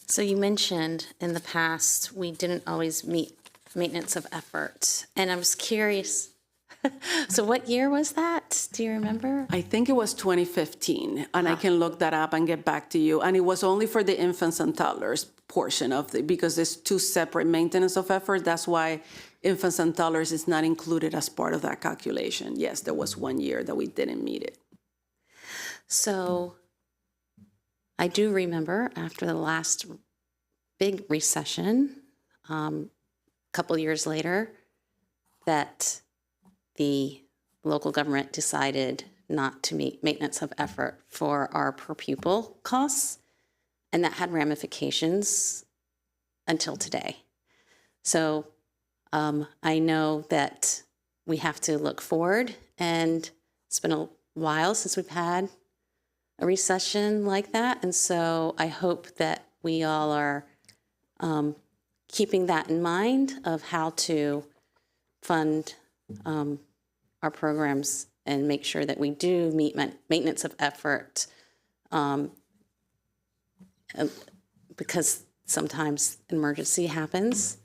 So you mentioned in the past, we didn't always meet maintenance of effort. And I was curious, So what year was that? Do you remember? I think it was 2015, and I can look that up and get back to you. And it was only for the infants and toddlers portion of the, because there's two separate maintenance of effort. That's why infants and toddlers is not included as part of that calculation. Yes, there was 1 year that we didn't meet it. So I do remember after the last big recession, a couple years later, that the local government decided not to meet maintenance of effort for our per pupil costs, and that had ramifications until today. So I know that we have to look forward, and it's been a while since we've had a recession like that, and so I hope that we all are keeping that in mind of how to fund our programs and make sure that we do meet maintenance of effort, because sometimes emergency happens,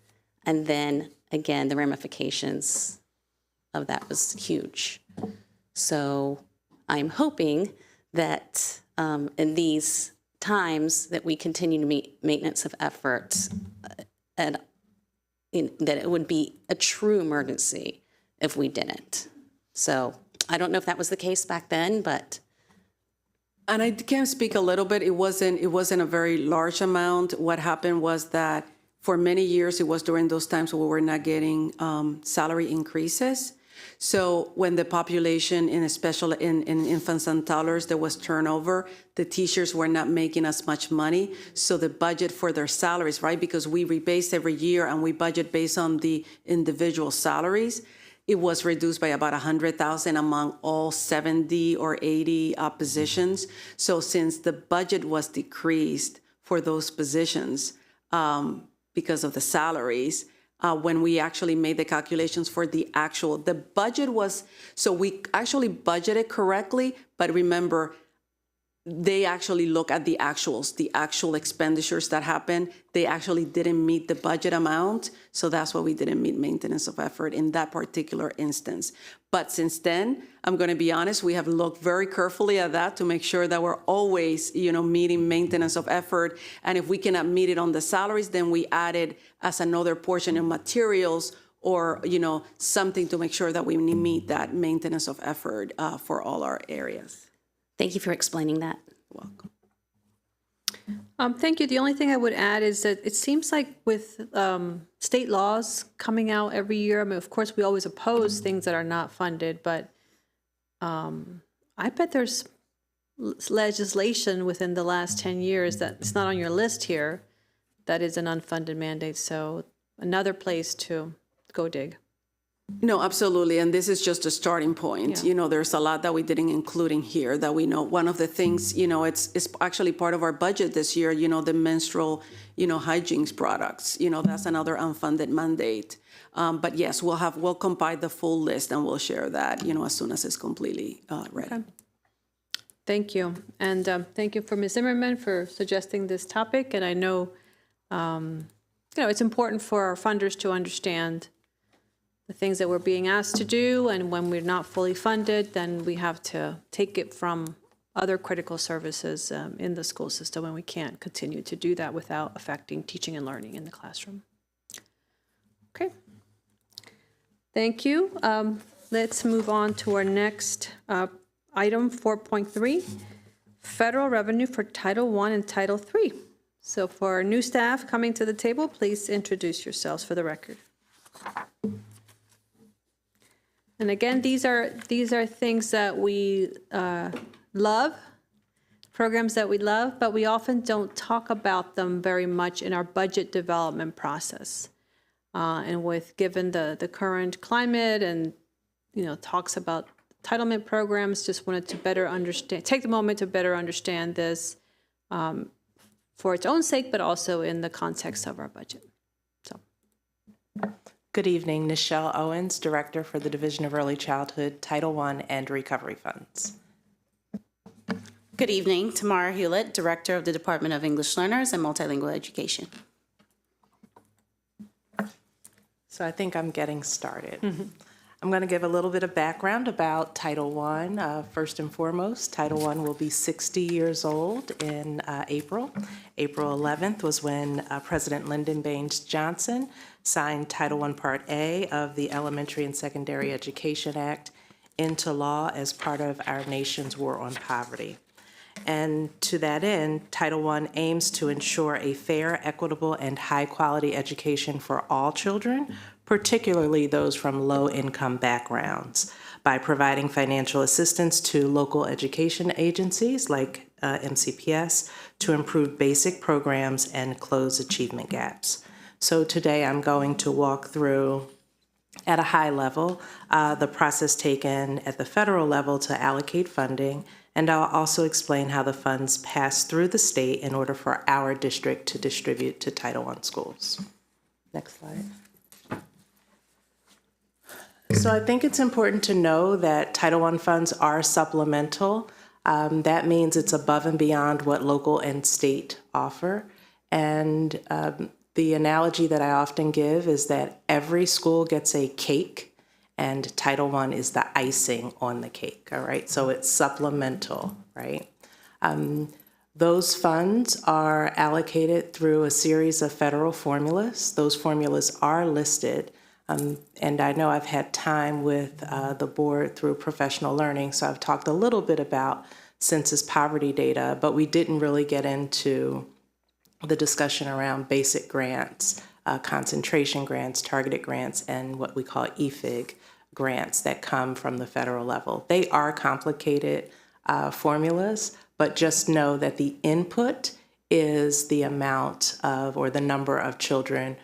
and then again the ramifications of that was huge. So I'm hoping that in these times that we continue to meet maintenance of effort, and that it would be a true emergency if we didn't. So I don't know if that was the case back then, but. And I can speak a little bit. It wasn't a very large amount. What happened was that for many years, it was during those times where we were not getting salary increases. So when the population, in infants and toddlers, there was turnover, the teachers were not making as much money. So the budget for their salaries, right, because we rebase every year and we budget based on the individual salaries, it was reduced by about 100,000 among all 70 or 80 positions. So since the budget was decreased for those positions because of the salaries, when we actually made the calculations for the budget was, so we actually budgeted correctly, but remember, they actually look at the actual expenditures that happened. They actually didn't meet the budget amount, so that's why we didn't meet maintenance of effort in that particular instance. But since then, I'm going to be honest, we have looked very carefully at that to make sure that we're always, meeting maintenance of effort. And if we cannot meet it on the salaries, then we added as another portion of materials or, something to make sure that we meet that maintenance of effort for all our areas. Thank you for explaining that. Welcome. Thank you. The only thing I would add is that it seems like with state laws coming out every year, I mean, of course, we always oppose things that are not funded, but I bet there's legislation within the last 10 years that it's not on your list here that is an unfunded mandate. So another place to go dig. No, absolutely. And this is just a starting point. Yeah. There's a lot that we didn't include in here that we know. One of the things, it's actually part of our budget this year, the menstrual, hygiene products, that's another unfunded mandate. But yes, we'll compile the full list and we'll share that, as soon as it's completely ready. Okay. Thank you. And thank you for Ms. Zimmerman for suggesting this topic. And I know, it's important for our funders to understand the things that we're being asked to do, and when we're not fully funded, then we have to take it from other critical services in the school system, and we can't continue to do that without affecting teaching and learning in the classroom. Okay. Thank you. Let's move on to our next item, 4.3, federal revenue for Title I and Title III. So for our new staff coming to the table, please introduce yourselves for the record. And again, these are things that we love, programs that we love, but we often don't talk about them very much in our budget development process. And given the current climate and talks about entitlement programs, just wanted to better understand, take the moment to better understand this for its own sake, but also in the context of our budget. So. Good evening, Nichelle Owens, Director for the Division of Early Childhood, Title I and Recovery Funds. Good evening, Tamara Hewlett, Director of the Department of English Learners and Multilingual Education. So I think I'm getting started. I'm going to give a little bit of background about Title I. First and foremost, Title I will be 60 years old in April. April 11th was when President Lyndon Baines Johnson signed Title I Part A of the Elementary and Secondary Education Act into law as part of our nation's war on poverty. And to that end, Title I aims to ensure a fair, equitable, and high-quality education for all children, particularly those from low-income backgrounds, by providing financial assistance to local education agencies like MCPS to improve basic programs and close achievement gaps. So today I'm going to walk through at a high level the process taken at the federal level to allocate funding, and I'll also explain how the funds pass through the state in order for our district to distribute to Title I schools. Next slide. So I think it's important to know that Title I funds are supplemental. That means it's above and beyond what local and state offer. And the analogy that I often give is that every school gets a cake and Title I is the icing on the cake, all right? So it's supplemental, right? Those funds are allocated through a series of federal formulas. Those formulas are listed. And I know I've had time with the board through professional learning, so I've talked a little bit about census poverty data, but we didn't really get into the discussion around basic grants, concentration grants, targeted grants, and what we call EFIG grants that come from the federal level. They are complicated formulas, but just know that the input is the amount of, or the number of children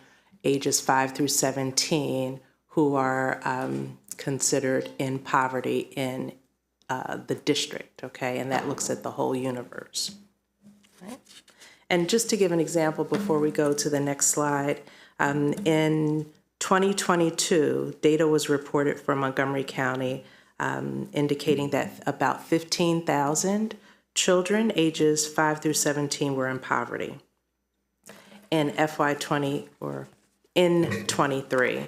ages 5 through 17 who are considered in poverty in the district, okay? And that looks at the whole universe. Right? And just to give an example before we go to the next slide, in 2022, data was reported for Montgomery County indicating that about 15,000 children ages 5 through 17 were in poverty. In FY20 or in 23,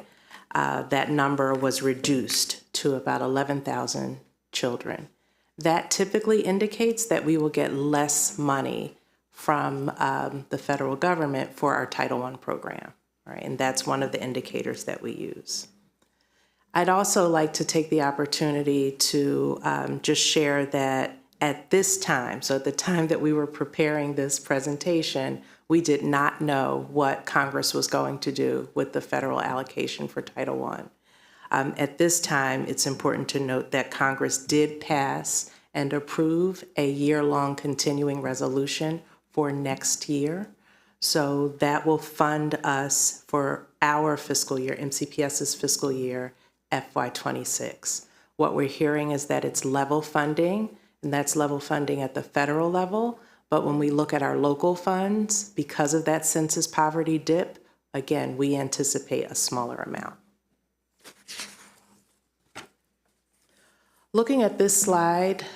that number was reduced to about 11,000 children. That typically indicates that we will get less money from the federal government for our Title I program, right? And that's one of the indicators that we use. I'd also like to take the opportunity to just share that at this time, so at the time that we were preparing this presentation, we did not know what Congress was going to do with the federal allocation for Title I. At this time, it's important to note that Congress did pass and approve a year-long continuing resolution for next year. So that will fund us for our fiscal year, MCPS's fiscal year, FY26. What we're hearing is that it's level funding, and that's level funding at the federal level. But when we look at our local funds, because of that census poverty dip, again, we anticipate a smaller amount. Looking at this slide,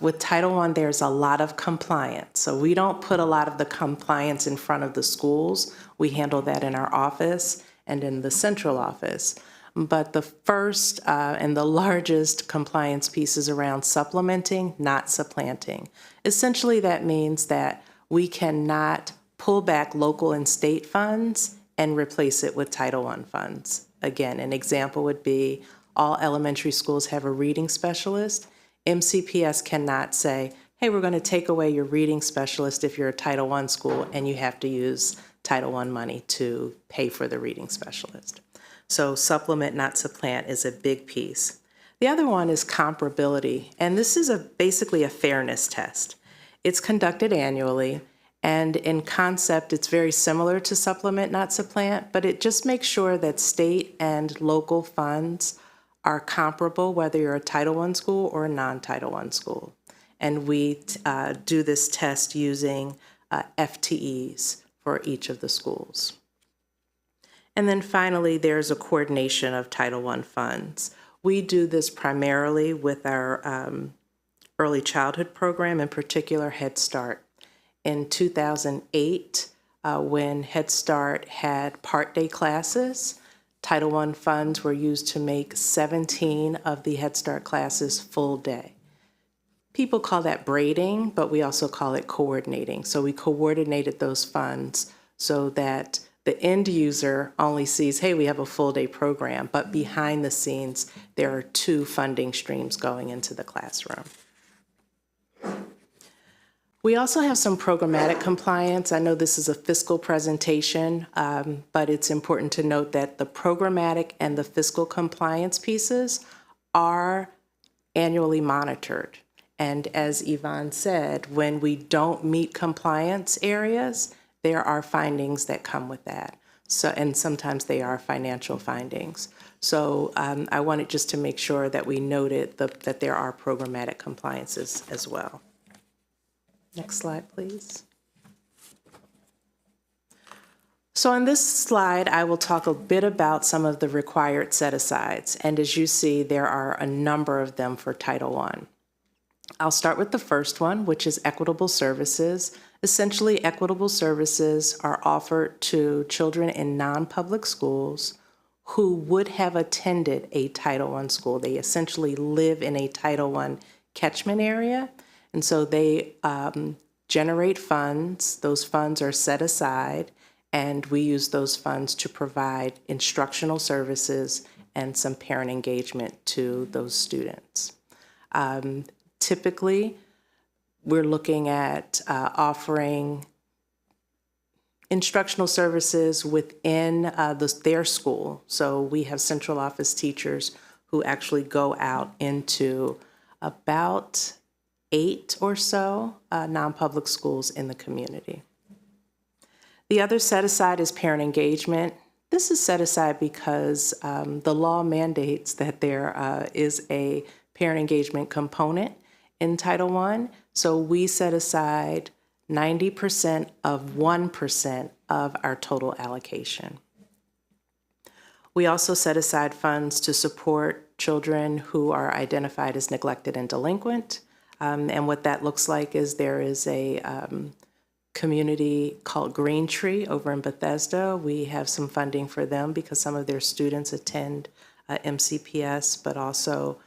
with Title I, there's a lot of compliance. So we don't put a lot of the compliance in front of the schools. We handle that in our office and in the central office. But the first and the largest compliance piece is around supplementing, not supplanting. Essentially, that means that we cannot pull back local and state funds and replace it with Title I funds. Again, an example would be all elementary schools have a reading specialist. MCPS cannot say, hey, we're going to take away your reading specialist if you're a Title I school and you have to use Title I money to pay for the reading specialist. So supplement, not supplant, is a big piece. The other one is comparability, and this is basically a fairness test. It's conducted annually, and in concept, it's very similar to supplement, not supplant, but it just makes sure that state and local funds are comparable, whether you're a Title I school or a non-Title I school. And we do this test using FTEs for each of the schools. And then finally, there's a coordination of Title I funds. We do this primarily with our early childhood program, in particular Head Start. In 2008, when Head Start had part day classes, Title I funds were used to make 17 of the Head Start classes full day. People call that braiding, but we also call it coordinating. So we coordinated those funds so that the end user only sees, hey, we have a full day program, but behind the scenes, there are 2 funding streams going into the classroom. We also have some programmatic compliance. I know this is a fiscal presentation, but it's important to note that the programmatic and the fiscal compliance pieces are annually monitored. And as Yvonne said, when we don't meet compliance areas, there are findings that come with that. So, and sometimes they are financial findings. So I wanted just to make sure that we noted that there are programmatic compliances as well. Next slide, please. So on this slide, I will talk a bit about some of the required set-asides. And as you see, there are a number of them for Title I. I'll start with the first one, which is equitable services. Essentially, equitable services are offered to children in non-public schools who would have attended a Title I school. They essentially live in a Title I catchment area. And so they generate funds. Those funds are set aside, and we use those funds to provide instructional services and some parent engagement to those students. Typically, we're looking at offering instructional services within their school. So we have central office teachers who actually go out into about 8 or so non-public schools in the community. The other set aside is parent engagement. This is set aside because the law mandates that there is a parent engagement component in Title I. So we set aside 90% of 1% of our total allocation. We also set aside funds to support children who are identified as neglected and delinquent. And what that looks like is there is a community called Green Tree over in Bethesda. We have some funding for them because some of their students attend MCPS, but also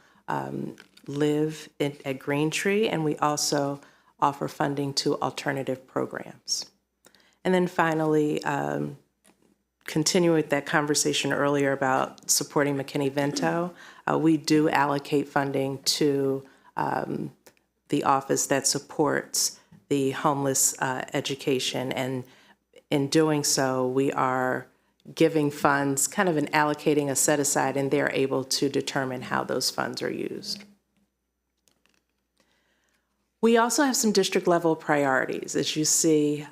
live at Green Tree. And we also offer funding to alternative programs. And then finally, continue with that conversation earlier about supporting McKinney-Vento, we do allocate funding to the office that supports the homeless education. And in doing so, we are giving funds, kind of allocating a set aside, and they're able to determine how those funds are used. We also have some district level priorities. As you see,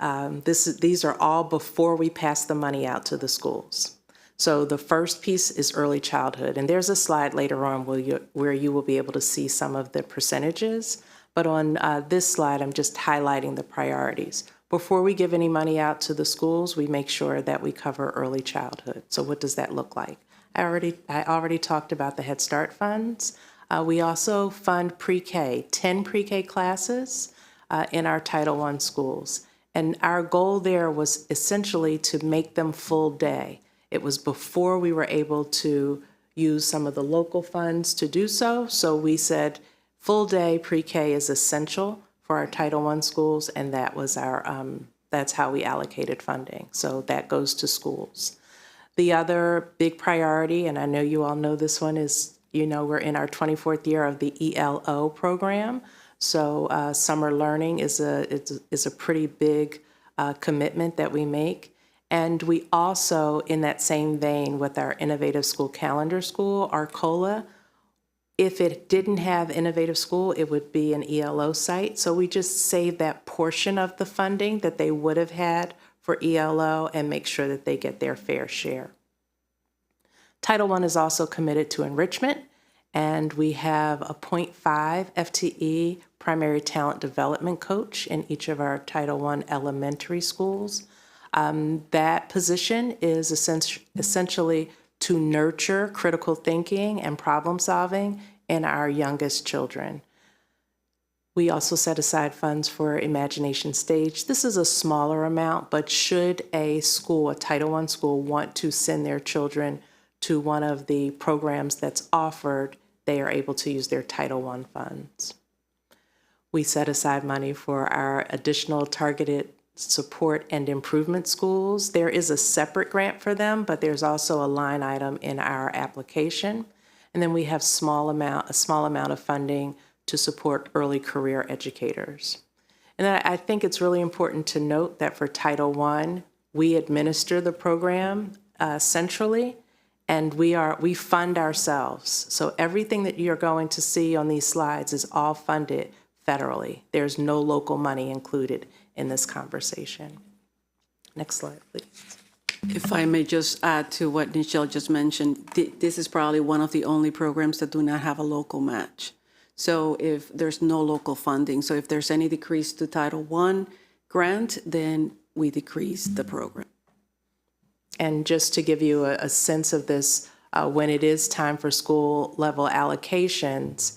these are all before we pass the money out to the schools. So the first piece is early childhood, and there's a slide later on where you will be able to see some of the percentages. But on this slide, I'm just highlighting the priorities. Before we give any money out to the schools, we make sure that we cover early childhood. So what does that look like? I already talked about the Head Start funds. We also fund pre-K, 10 pre-K classes in our Title I schools. And our goal there was essentially to make them full day. It was before we were able to use some of the local funds to do so. So we said full day pre-K is essential for our Title I schools, and that was that's how we allocated funding. So that goes to schools. The other big priority, and I know you all know this one, is we're in our 24th year of the ELO program. So summer learning is a pretty big commitment that we make. And we also, in that same vein with our Innovative School Calendar School, our COLA, if it didn't have Innovative School, it would be an ELO site. So we just save that portion of the funding that they would have had for ELO and make sure that they get their fair share. Title I is also committed to enrichment, and we have a 0.5 FTE primary talent development coach in each of our Title I elementary schools. That position is essentially to nurture critical thinking and problem solving in our youngest children. We also set aside funds for Imagination Stage. This is a smaller amount, but should a school, a Title I school, want to send their children to one of the programs that's offered, they are able to use their Title I funds. We set aside money for our additional targeted support and improvement schools. There is a separate grant for them, but there's also a line item in our application. And then we have a small amount of funding to support early career educators. And I think it's really important to note that for Title I, we administer the program centrally, and we fund ourselves. So everything that you're going to see on these slides is all funded federally. There's no local money included in this conversation. Next slide, please. If I may just add to what Nichelle just mentioned, this is probably one of the only programs that do not have a local match. So if there's no local funding, so if there's any decrease to Title I grant, then we decrease the program. And just to give you a sense of this, when it is time for school level allocations,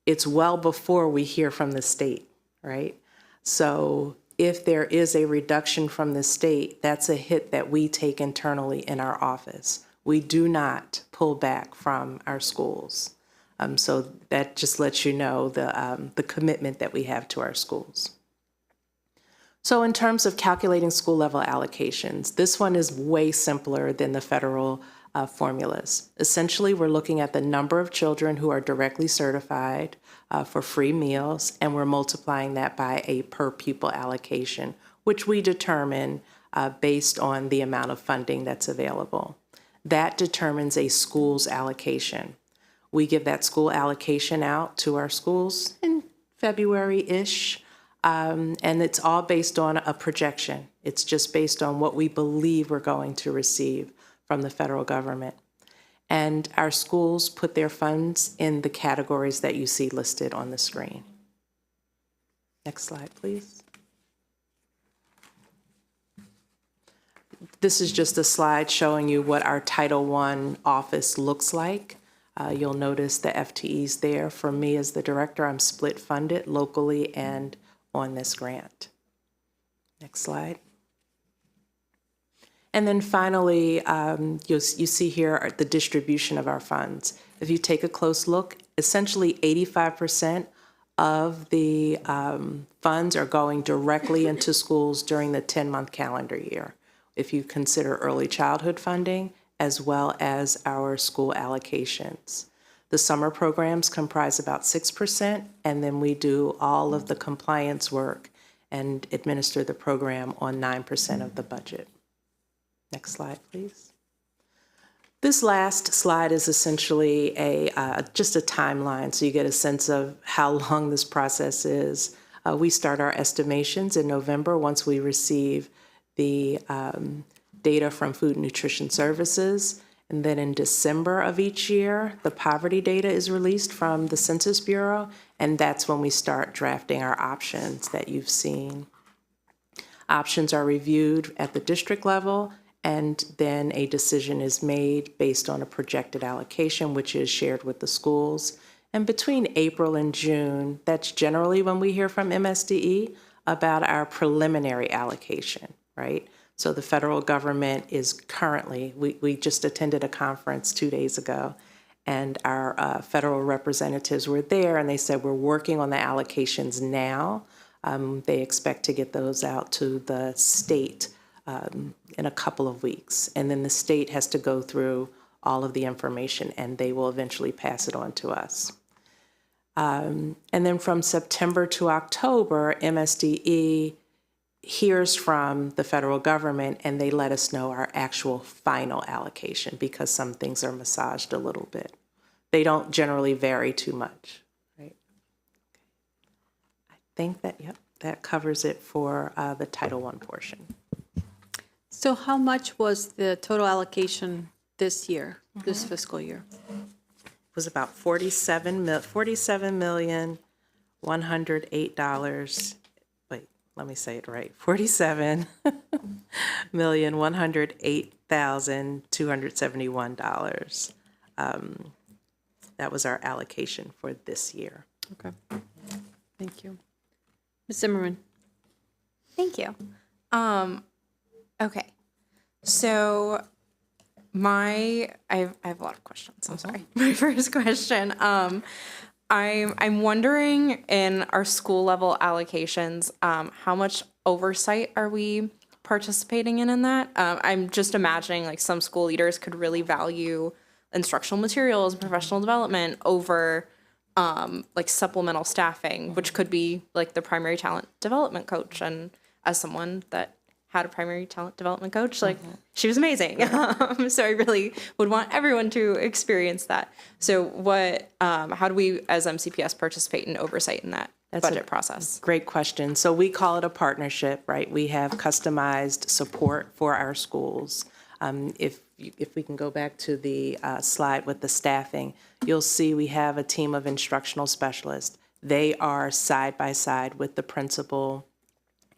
it's well before we hear from the state, right? So if there is a reduction from the state, that's a hit that we take internally in our office. We do not pull back from our schools. So that just lets you know the commitment that we have to our schools. So in terms of calculating school level allocations, this one is way simpler than the federal formulas. Essentially, we're looking at the number of children who are directly certified for free meals, and we're multiplying that by a per pupil allocation, which we determine based on the amount of funding that's available. That determines a school's allocation. We give that school allocation out to our schools in February-ish, and it's all based on a projection. It's just based on what we believe we're going to receive from the federal government. And our schools put their funds in the categories that you see listed on the screen. Next slide, please. This is just a slide showing you what our Title I office looks like. You'll notice the FTEs there. For me as the director, I'm split funded locally and on this grant. Next slide. And then finally, you see here the distribution of our funds. If you take a close look, essentially 85% of the funds are going directly into schools during the 10-month calendar year, if you consider early childhood funding as well as our school allocations. The summer programs comprise about 6%, and then we do all of the compliance work and administer the program on 9% of the budget. Next slide, please. This last slide is essentially just a timeline, so you get a sense of how long this process is. We start our estimations in November once we receive the data from Food and Nutrition Services. And then in December of each year, the poverty data is released from the Census Bureau, and that's when we start drafting our options that you've seen. Options are reviewed at the district level, and then a decision is made based on a projected allocation, which is shared with the schools. And between April and June, that's generally when we hear from MSDE about our preliminary allocation, right? So the federal government is currently, we just attended a conference 2 days ago, and our federal representatives were there, and they said we're working on the allocations now. They expect to get those out to the state in a couple of weeks. And then the state has to go through all of the information, and they will eventually pass it on to us. And then from September to October, MSDE hears from the federal government, and they let us know our actual final allocation, because some things are massaged a little bit. They don't generally vary too much, right? I think that, yep, that covers it for the Title I portion. So how much was the total allocation this year, this fiscal year? It was about $47,108. Wait, let me say it right. $47,108,271. That was our allocation for this year. Okay. Thank you. Ms. Zimmerman. Thank you. Okay, so I have a lot of questions. I'm sorry. My first question. I'm wondering in our school level allocations, how much oversight are we participating in that? I'm just imagining like some school leaders could really value instructional materials and professional development over like supplemental staffing, which could be like the primary talent development coach. And as someone that had a primary talent development coach, like she was amazing. So I really would want everyone to experience that. So what, how do we as MCPS participate in oversight in that budget process? Great question. So we call it a partnership, right? We have customized support for our schools. If we can go back to the slide with the staffing, you'll see we have a team of instructional specialists. They are side by side with the principal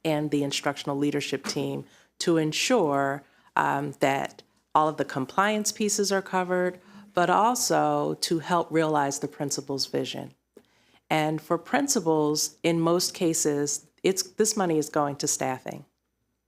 and the instructional leadership team to ensure that all of the compliance pieces are covered, but also to help realize the principal's vision. And for principals, in most cases, this money is going to staffing.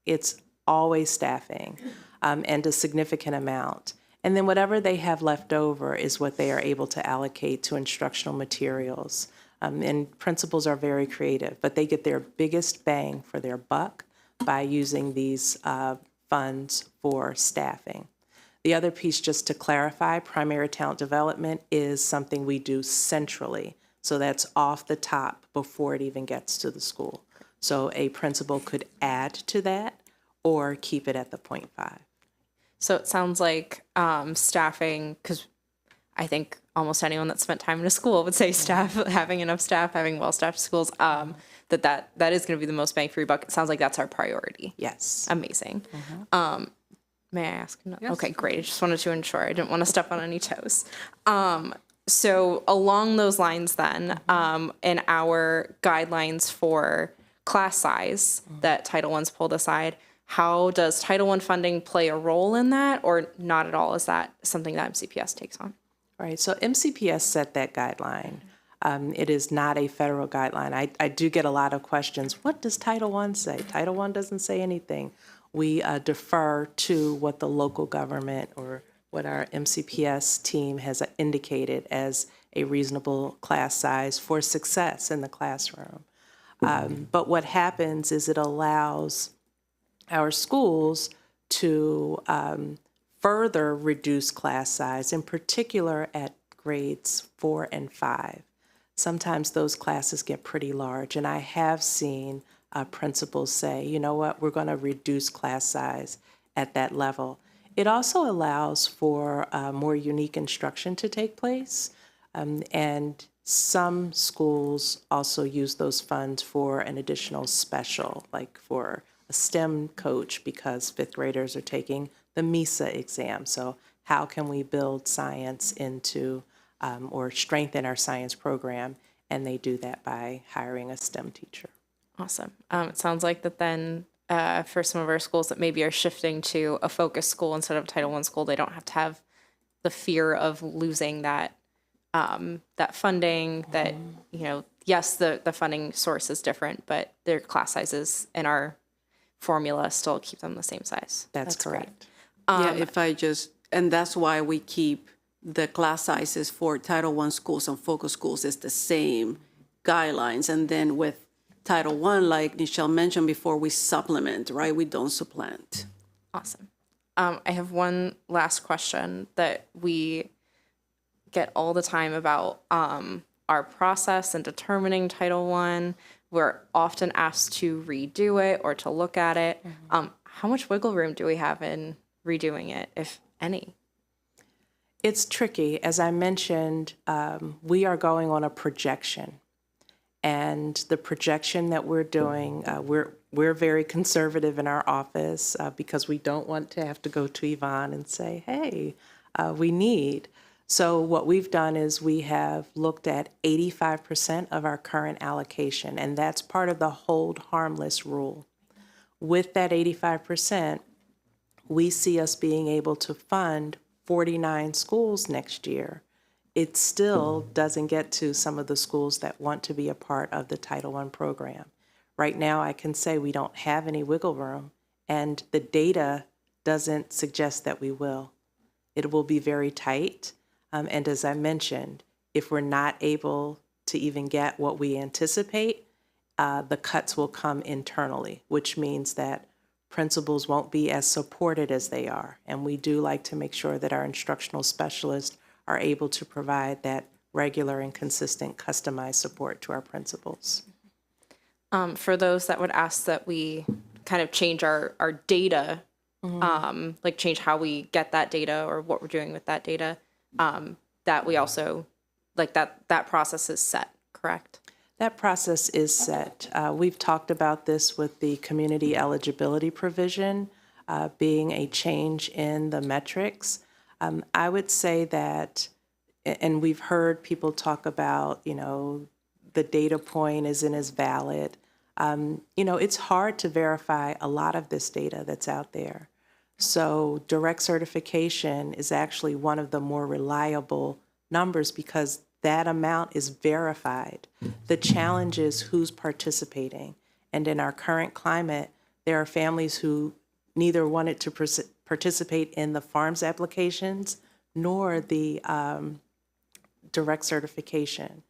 It's always staffing, and a significant amount. And then whatever they have left over is what they are able to allocate to instructional materials. And principals are very creative, but they get their biggest bang for their buck by using these funds for staffing. The other piece, just to clarify, primary talent development is something we do centrally. So that's off the top before it even gets to the school. So a principal could add to that or keep it at the 0.5. So it sounds like staffing, because I think almost anyone that spent time in a school would say staff, having enough staff, having well-staffed schools, that is going to be the most bang for your buck. It sounds like that's our priority. Yes. Amazing. May I ask? No? Yes. Okay, great. I just wanted to ensure. I didn't want to step on any toes. So along those lines then, in our guidelines for class size that Title I's pulled aside, how does Title I funding play a role in that, or not at all? Is that something that MCPS takes on? Right, so MCPS set that guideline. It is not a federal guideline. I do get a lot of questions. What does Title I say? Title I doesn't say anything. We defer to what the local government or what our MCPS team has indicated as a reasonable class size for success in the classroom. But what happens is it allows our schools to further reduce class size, in particular at grades 4 and 5. Sometimes those classes get pretty large, and I have seen principals say, you know what, we're going to reduce class size at that level. It also allows for more unique instruction to take place, and some schools also use those funds for an additional special, like for a STEM coach, because fifth graders are taking the MISA exam. So how can we build science into or strengthen our science program? And they do that by hiring a STEM teacher. Awesome. It sounds like that then for some of our schools that maybe are shifting to a focus school instead of Title I school, they don't have to have the fear of losing that that funding, that, you know, yes, the funding source is different, but their class sizes in our formula still keep them the same size. That's correct. And that's why we keep the class sizes for Title I schools and focus schools is the same guidelines. And then with Title I, like Nichelle mentioned before, we supplement, right? We don't supplant. Awesome. I have one last question that we get all the time about our process in determining Title I. We're often asked to redo it or to look at it. How much wiggle room do we have in redoing it, if any? It's tricky. As I mentioned, we are going on a projection. And the projection that we're doing, we're very conservative in our office because we don't want to have to go to Yvonne and say, hey, we need. So what we've done is we have looked at 85% of our current allocation, and that's part of the hold harmless rule. With that 85%, we see us being able to fund 49 schools next year. It still doesn't get to some of the schools that want to be a part of the Title I program. Right now, I can say we don't have any wiggle room, and the data doesn't suggest that we will. it will be very tight. And as I mentioned, if we're not able to even get what we anticipate, the cuts will come internally, which means that principals won't be as supported as they are. And we do like to make sure that our instructional specialists are able to provide that regular and consistent customized support to our principals. For those that would ask that we kind of change our data, like change how we get that data or what we're doing with that data, that we also, like that process is set, correct? That process is set. We've talked about this with the community eligibility provision being a change in the metrics. I would say that, and we've heard people talk about, the data point isn't as valid. It's hard to verify a lot of this data that's out there. So direct certification is actually one of the more reliable numbers because that amount is verified. The challenge is who's participating. And in our current climate, there are families who neither wanted to participate in the FARMS applications nor the direct certification.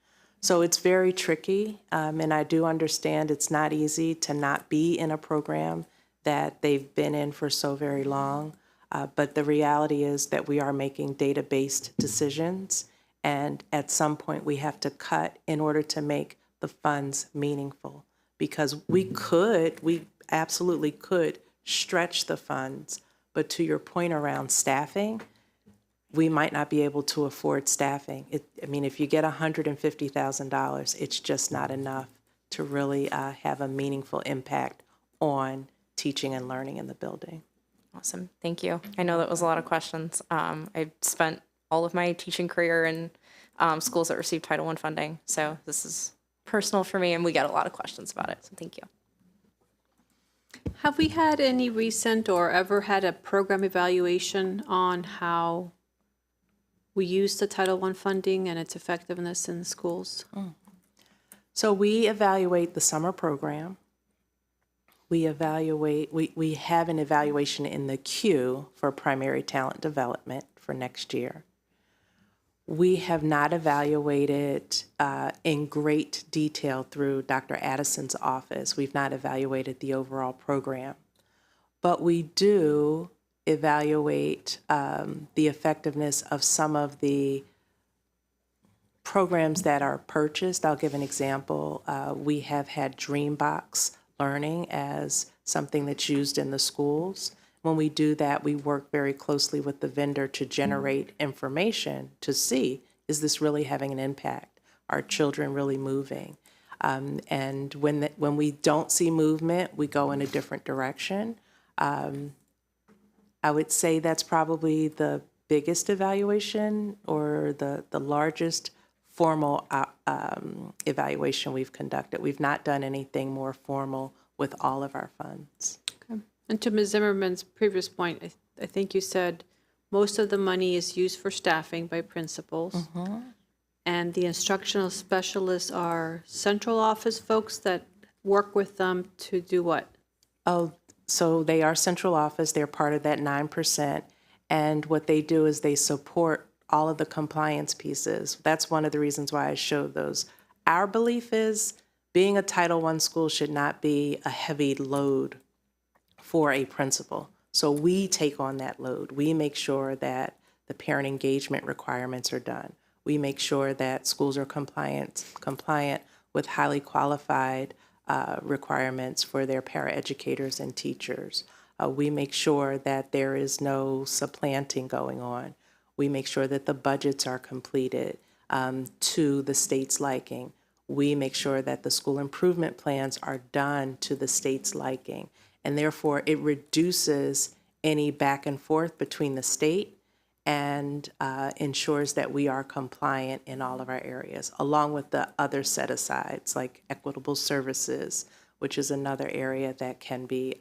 So it's very tricky, and I do understand it's not easy to not be in a program that they've been in for so very long, but the reality is that we are making data-based decisions, and at some point we have to cut in order to make the funds meaningful, because we absolutely could stretch the funds, but to your point around staffing, we might not be able to afford staffing. If you get $150,000, it's just not enough to really have a meaningful impact on teaching and learning in the building. Awesome. Thank you. I know that was a lot of questions. I spent all of my teaching career in schools that received Title I funding. So this is personal for me, and we get a lot of questions about it. So thank you. Have we had any recent or ever had a program evaluation on how we use the Title I funding and its effectiveness in schools? So we evaluate the summer program. We have an evaluation in the queue for primary talent development for next year. We have not evaluated in great detail through Dr. Addison's office. We've not evaluated the overall program, but we do evaluate the effectiveness of some of the programs that are purchased. I'll give an example. We have had Dreambox Learning as something that's used in the schools. When we do that, we work very closely with the vendor to generate information to see, is this really having an impact? Are children really moving? And when we don't see movement, we go in a different direction. I would say that's probably the biggest evaluation or the largest formal evaluation we've conducted. We've not done anything more formal with all of our funds. Okay. And to Ms. Zimmerman's previous point, I think you said most of the money is used for staffing by principals. And the instructional specialists are central office folks that work with them to do what? Oh, so they are central office. They're part of that 9%. And what they do is they support all of the compliance pieces. That's one of the reasons why I showed those. Our belief is being a Title I school should not be a heavy load for a principal. So we take on that load. We make sure that the parent engagement requirements are done. We make sure that schools are compliant with highly qualified requirements for their paraeducators and teachers. We make sure that there is no supplanting going on. We make sure that the budgets are completed to the state's liking. We make sure that the school improvement plans are done to the state's liking. And therefore, it reduces any back and forth between the state and ensures that we are compliant in all of our areas, along with the other set-asides like equitable services, which is another area that can be,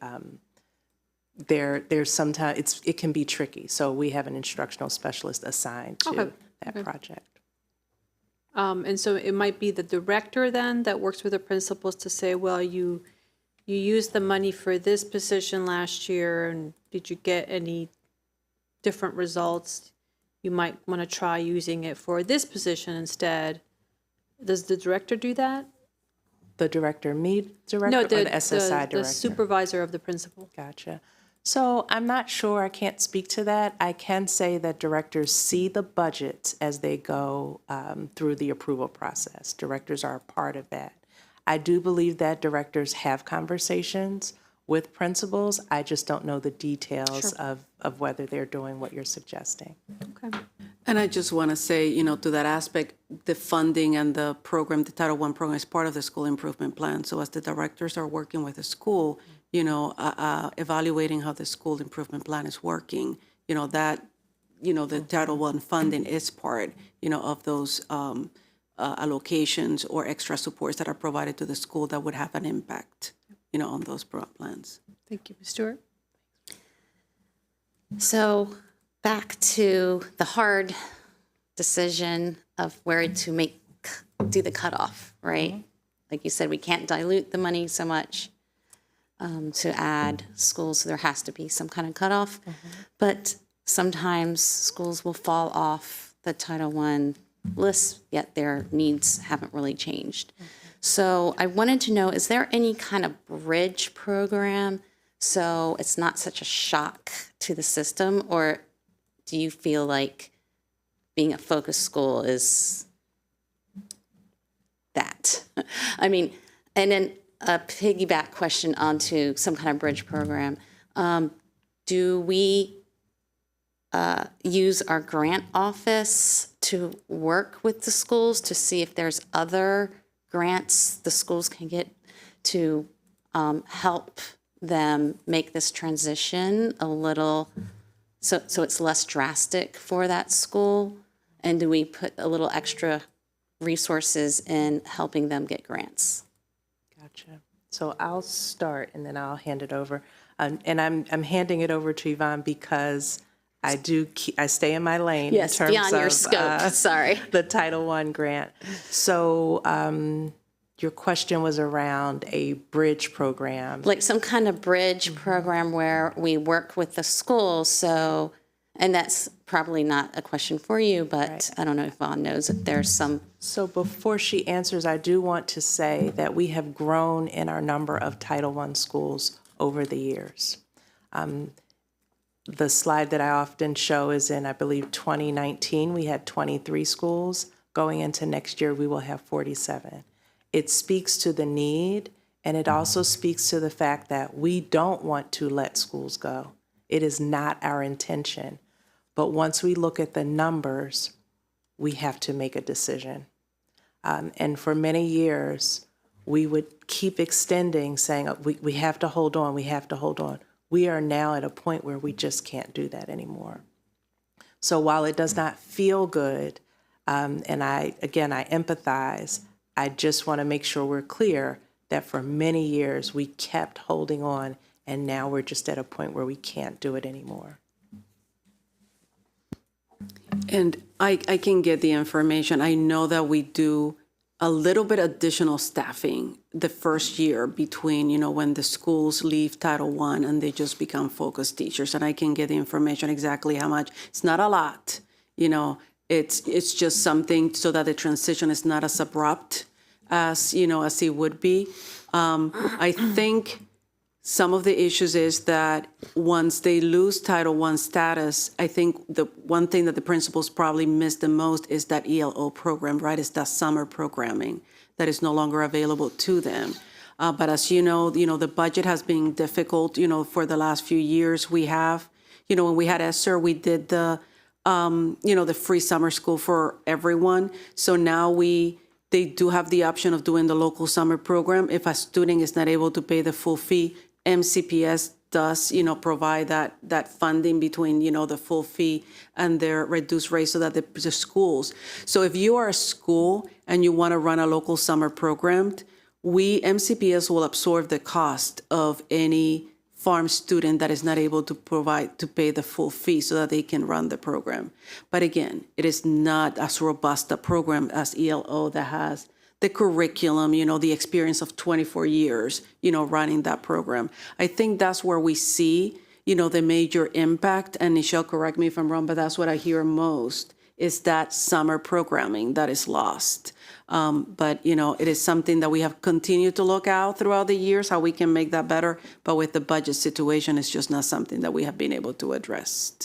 there's sometimes, it can be tricky. So we have an instructional specialist assigned to that project. And so it might be the director then that works with the principals to say, well, you used the money for this position last year, and did you get any different results? you might want to try using it for this position instead. Does the director do that? The director, me director, No, or the SSI director? the supervisor of the principal. Gotcha. So I'm not sure, I can't speak to that. I can say that directors see the budgets as they go through the approval process. Directors are a part of that. I do believe that directors have conversations with principals. I just don't know the details of whether they're doing what you're suggesting. Okay. And I just want to say, you know, to that aspect, the funding and the program, the Title I program is part of the school improvement plan. So as the directors are working with the school, you know, evaluating how the school improvement plan is working, you know, that, you know, the Title I funding is part, you know, of those allocations or extra supports that are provided to the school that would have an impact, you know, on those plans. Thank you. Ms. Stewart? So back to the hard decision of where to do the cutoff, right? Like you said, we can't dilute the money so much to add schools, so there has to be some kind of cutoff. But sometimes schools will fall off the Title I list, yet their needs haven't really changed. So I wanted to know, is there any kind of bridge program so it's not such a shock to the system, or do you feel like being a focus school is that? I mean, and then a piggyback question onto some kind of bridge program. Do we use our grant office to work with the schools to see if there's other grants the schools can get to help them make this transition a little, so it's less drastic for that school? And do we put a little extra resources in helping them get grants? Gotcha. So I'll start and then I'll hand it over. And I'm handing it over to Yvonne because I stay in my lane Yes, in terms beyond your of scope. Sorry. the Title I grant. So your question was around a bridge program. Like some kind of bridge program where we work with the school. So, and that's probably not a question for you, but I don't know if Vaughn knows if there's some. So before she answers, I do want to say that we have grown in our number of Title I schools over the years. The slide that I often show is in, I believe, 2019, we had 23 schools. Going into next year, we will have 47. It speaks to the need, and it also speaks to the fact that we don't want to let schools go. It is not our intention. But once we look at the numbers, we have to make a decision. And for many years, we would keep extending, saying, we have to hold on, we have to hold on. We are now at a point where we just can't do that anymore. So while it does not feel good, and I empathize, I just want to make sure we're clear that for many years we kept holding on, and now we're just at a point where we can't do it anymore. And I can get the information. I know that we do a little bit additional staffing the first year between, you know, when the schools leave Title I and they just become focus teachers. And I can get the information exactly how much. It's not a lot, you know, it's just something so that the transition is not as abrupt as, you know, as it would be. I think some of the issues is that once they lose Title I status, I think the one thing that the principals probably miss the most is that ELO program, right? It's that summer programming that is no longer available to them. But as you know, the budget has been difficult, you know, for the last few years. We have, you know, when we had ESSER, we did the, you know, the free summer school for everyone. So now they do have the option of doing the local summer program. If a student is not able to pay the full fee, MCPS does, you know, provide that funding between, you know, the full fee and their reduced rate so that the schools. So if you are a school and you want to run a local summer program, MCPS will absorb the cost of any farm student that is not able to pay the full fee so that they can run the program. But again, it is not as robust a program as ELO that has the curriculum, you know, the experience of 24 years, you know, running that program. I think that's where we see, the major impact, and Michelle, correct me if I'm wrong, but that's what I hear most, is that summer programming that is lost. But, it is something that we have continued to look out throughout the years, how we can make that better. But with the budget situation, it's just not something that we have been able to address.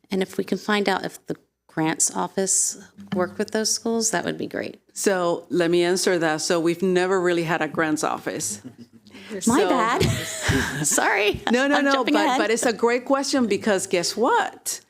And if we can find out if the grants office worked with those schools, that would be great. So let me answer that. So we've never really had a grants office. My bad. Sorry. No, I'm jumping ahead. but it's a great question because guess what?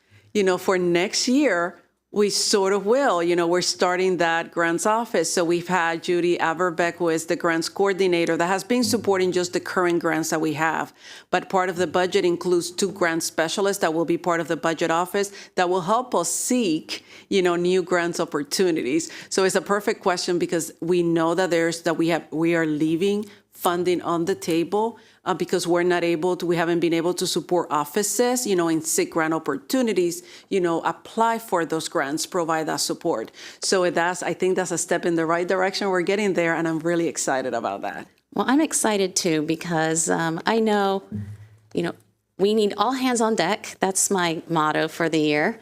For next year, we sort of will. We're starting that grants office. So we've had Judy Averbeck, who is the grants coordinator, that has been supporting just the current grants that we have. But part of the budget includes 2 grant specialists that will be part of the budget office that will help us seek, new grants opportunities. So it's a perfect question because we know that we are leaving funding on the table because we haven't been able to support offices, in seek grant opportunities, apply for those grants, provide that support. So I think that's a step in the right direction. We're getting there, and I'm really excited about that. Well, I'm excited too because I know, we need all hands on deck. That's my motto for the year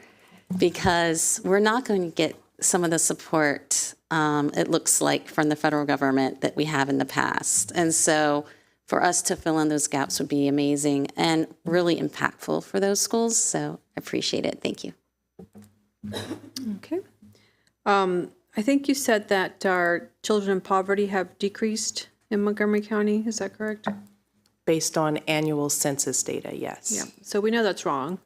because we're not going to get some of the support it looks like from the federal government that we have in the past. And so for us to fill in those gaps would be amazing and really impactful for those schools. So I appreciate it. Thank you. Okay. I think you said that our children in poverty have decreased in Montgomery County. Is that correct? Based on annual census data, yes. Yeah. So we know that's wrong.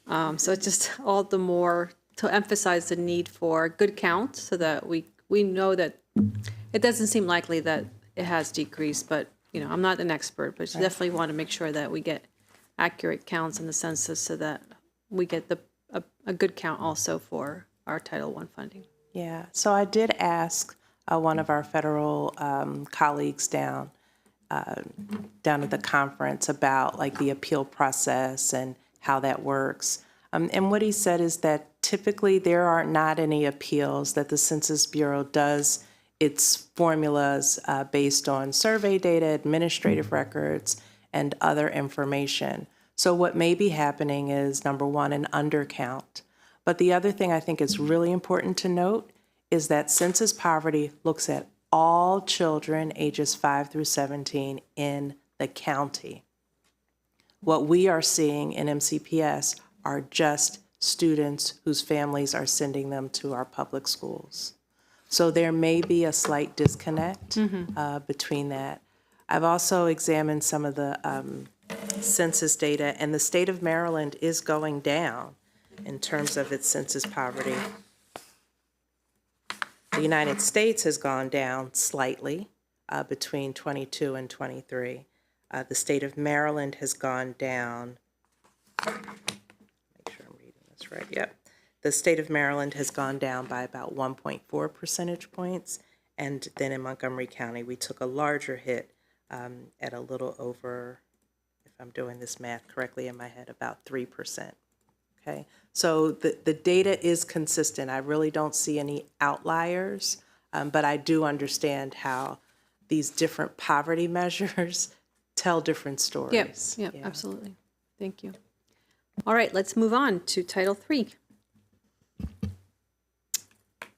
So it's just all the more to emphasize the need for good count so that we know that it doesn't seem likely that it has decreased, but I'm not an expert, but definitely want to make sure that we get accurate counts in the census so that we get a good count also for our Title I funding. Yeah, so I did ask one of our federal colleagues down at the conference about like the appeal process and how that works. And what he said is that typically there are not any appeals, that the Census Bureau does its formulas based on survey data, administrative records, and other information. So what may be happening is, number one, an undercount. But the other thing I think is really important to note is that census poverty looks at all children ages 5 through 17 in the county. What we are seeing in MCPS are just students whose families are sending them to our public schools. So there may be a slight disconnect between that. I've also examined some of the census data, and the state of Maryland is going down in terms of its census poverty. The United States has gone down slightly between 22 and 23. The state of Maryland has gone down, make sure I'm reading this right, yep. The state of Maryland has gone down by about 1.4 percentage points, and then in Montgomery County, we took a larger hit at a little over, if I'm doing this math correctly in my head, about 3%. Okay, so the data is consistent. I really don't see any outliers, but I do understand how these different poverty measures tell different stories. Yep, absolutely. Thank you. All right, let's move on to Title III.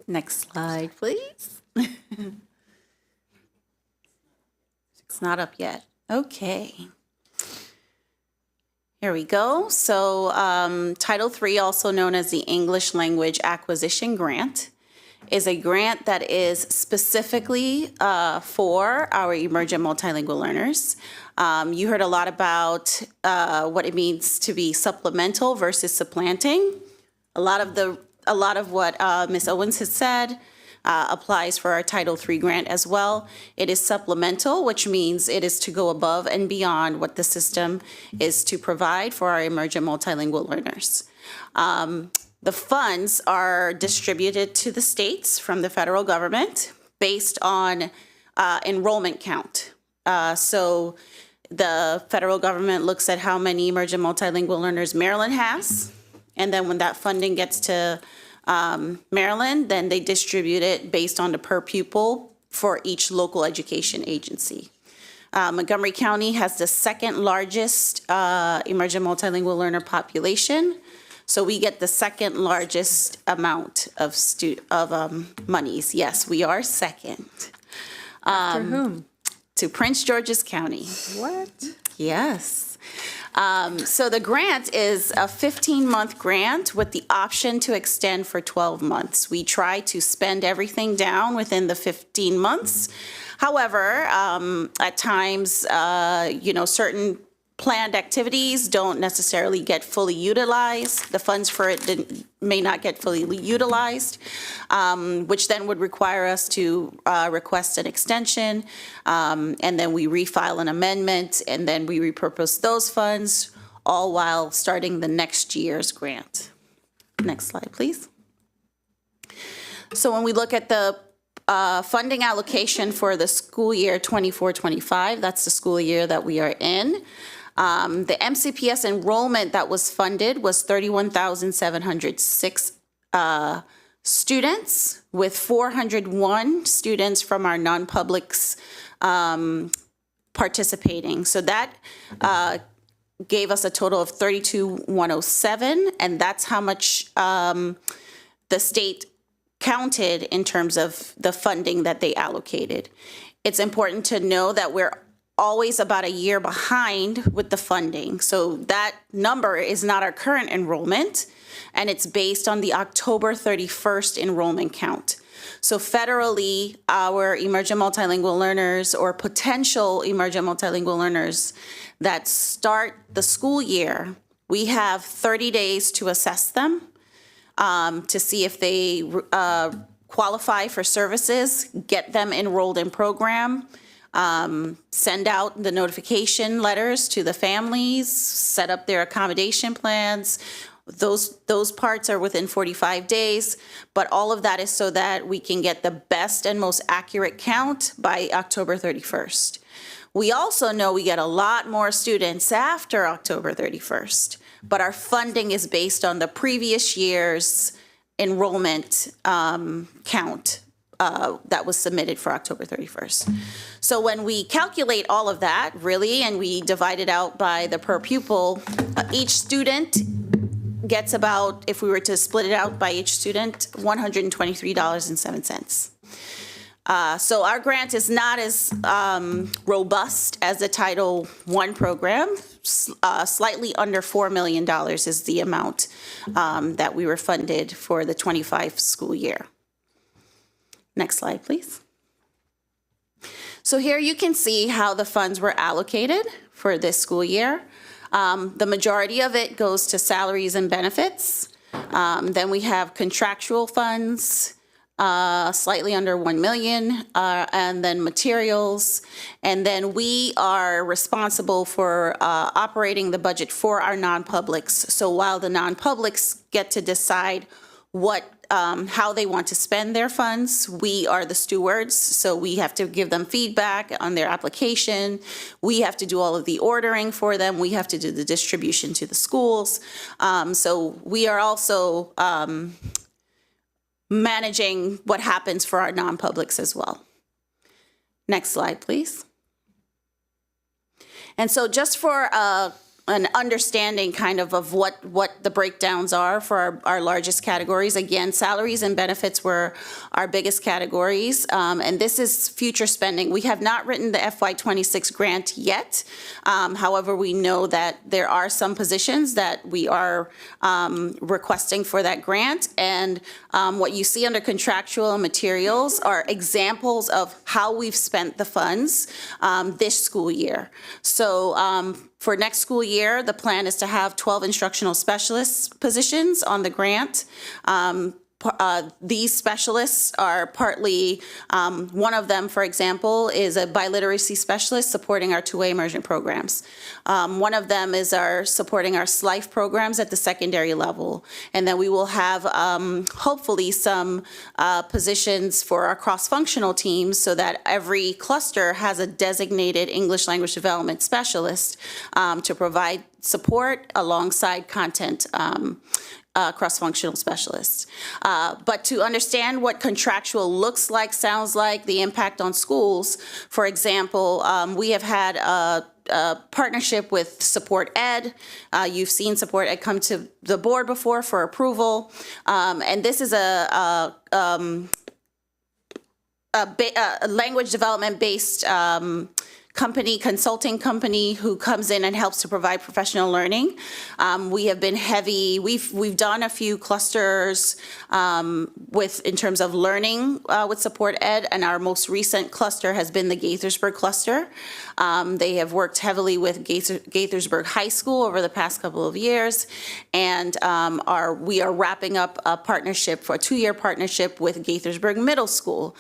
Next slide, please. It's not up yet. Okay. Here we go. So Title III, also known as the English Language Acquisition Grant, is a grant that is specifically for our emergent multilingual learners. You heard a lot about what it means to be supplemental versus supplanting. A lot of what Ms. Owens has said applies for our Title III grant as well. It is supplemental, which means it is to go above and beyond what the system is to provide for our emergent multilingual learners. The funds are distributed to the states from the federal government based on enrollment count. So the federal government looks at how many emergent multilingual learners Maryland has, and then when that funding gets to Maryland, then they distribute it based on the per pupil for each local education agency. Montgomery County has the second largest emergent multilingual learner population. So we get the second largest amount of monies. Yes, we are second. For whom? To Prince George's County. What? Yes. So the grant is a 15-month grant with the option to extend for 12 months. We try to spend everything down within the 15 months. However, at times, certain planned activities don't necessarily get fully utilized. The funds for it may not get fully utilized, which then would require us to request an extension, and then we refile an amendment, and then we repurpose those funds, all while starting the next year's grant. Next slide, please. So when we look at the funding allocation for the school year 24-25, that's the school year that we are in. The MCPS enrollment that was funded was 31,706 students, with 401 students from our non-publics participating. So that gave us a total of 32,107, and that's how much the state counted in terms of the funding that they allocated. It's important to know that we're always about a year behind with the funding. So that number is not our current enrollment, and it's based on the October 31st enrollment count. So federally, our emergent multilingual learners or potential emergent multilingual learners that start the school year, we have 30 days to assess them, to see if they qualify for services, get them enrolled in program, send out the notification letters to the families, set up their accommodation plans. Those parts are within 45 days, but all of that is so that we can get the best and most accurate count by October 31st. We also know we get a lot more students after October 31st, but our funding is based on the previous year's enrollment count that was submitted for October 31st. So when we calculate all of that, really, and we divide it out by the per pupil, each student gets about, if we were to split it out by each student, $123.07. So our grant is not as robust as the Title I program. Slightly under $4 million is the amount that we were funded for the 25 school year. Next slide, please. So here you can see how the funds were allocated for this school year. The majority of it goes to salaries and benefits. Then we have contractual funds, slightly under 1 million, and then materials. And then we are responsible for operating the budget for our non-publics. So while the non-publics get to decide how they want to spend their funds, we are the stewards, so we have to give them feedback on their application. We have to do all of the ordering for them. We have to do the distribution to the schools. So we are also managing what happens for our non-publics as well. Next slide, please. And so just for an understanding kind of what the breakdowns are for our largest categories. Again, salaries and benefits were our biggest categories, and this is future spending. We have not written the FY26 grant yet. However, we know that there are some positions that we are requesting for that grant, and what you see under contractual and materials are examples of how we've spent the funds this school year. So for next school year, the plan is to have 12 instructional specialist positions on the grant. These specialists are partly, one of them, for example, is a biliteracy specialist supporting our two-way immersion programs. One of them is supporting our SLIFE programs at the secondary level. And then we will have, hopefully, some positions for our cross-functional teams so that every cluster has a designated English language development specialist to provide support alongside content cross-functional specialists. But to understand what contractual looks like, sounds like, the impact on schools, for example, we have had a partnership with Support Ed. You've seen Support Ed come to the board before for approval. And this is a language development-based consulting company who comes in and helps to provide professional learning. We have been heavy. We've done a few clusters in terms of learning with Support Ed, and our most recent cluster has been the Gaithersburg cluster. They have worked heavily with Gaithersburg High School over the past couple of years, and we are wrapping up a partnership for a 2-year partnership with Gaithersburg Middle School.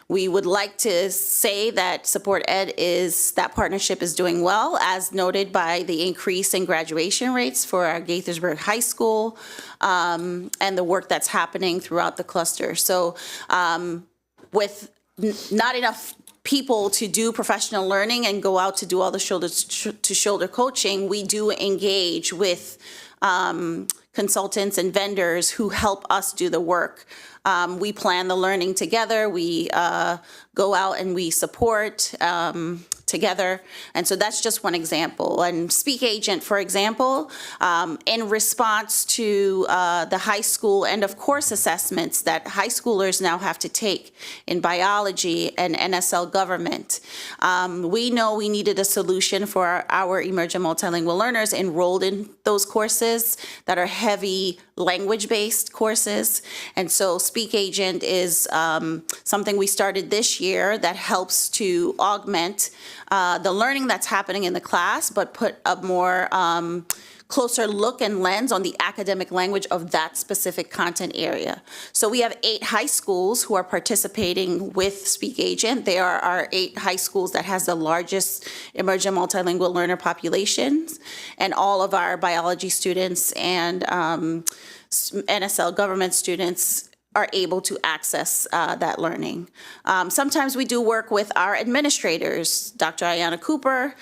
We would like to say that Support Ed that partnership is doing well, as noted by the increase in graduation rates for our Gaithersburg High School, and the work that's happening throughout the cluster. So with not enough people to do professional learning and go out to do all the shoulder-to-shoulder coaching, we do engage with consultants and vendors who help us do the work. We plan the learning together. We go out and we support together. And so that's just one example. And Speak Agent, for example, in response to the high school end of course assessments that high schoolers now have to take in biology and NSL government, we know we needed a solution for our emerging multilingual learners enrolled in those courses that are heavy language-based courses. And so Speak Agent is something we started this year that helps to augment the learning that's happening in the class, but put a more closer look and lens on the academic language of that specific content area. So we have 8 high schools who are participating with Speak Agent. They are our 8 high schools that has the largest emerging multilingual learner populations, and all of our biology students and NSL government students are able to access that learning. Sometimes we do work with our administrators. Dr. Ayanna Cooper,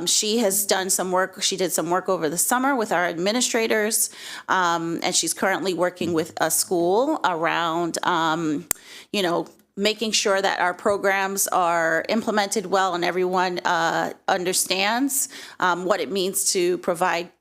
she has done some work. She did some work over the summer with our administrators, and she's currently working with a school around, making sure that our programs are implemented well and everyone understands what it means to provide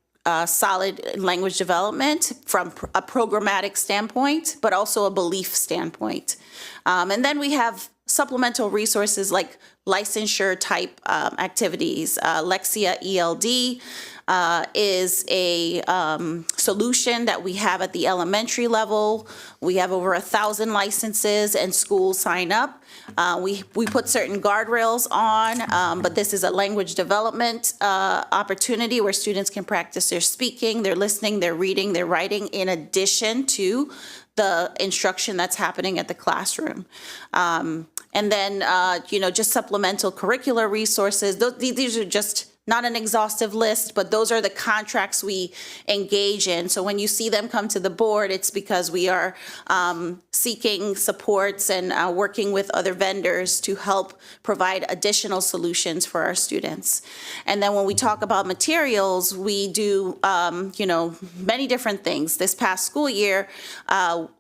solid language development from a programmatic standpoint, but also a belief standpoint. And then we have supplemental resources like licensure type activities. Lexia ELD is a solution that we have at the elementary level. We have over 1,000 licenses and schools sign up. We put certain guardrails on, but this is a language development opportunity where students can practice their speaking, their listening, their reading, their writing, in addition to the instruction that's happening at the classroom. And then, just supplemental curricular resources. These are just not an exhaustive list, but those are the contracts we engage in. So when you see them come to the board, it's because we are seeking supports and working with other vendors to help provide additional solutions for our students. And then when we talk about materials, we do, many different things. This past school year,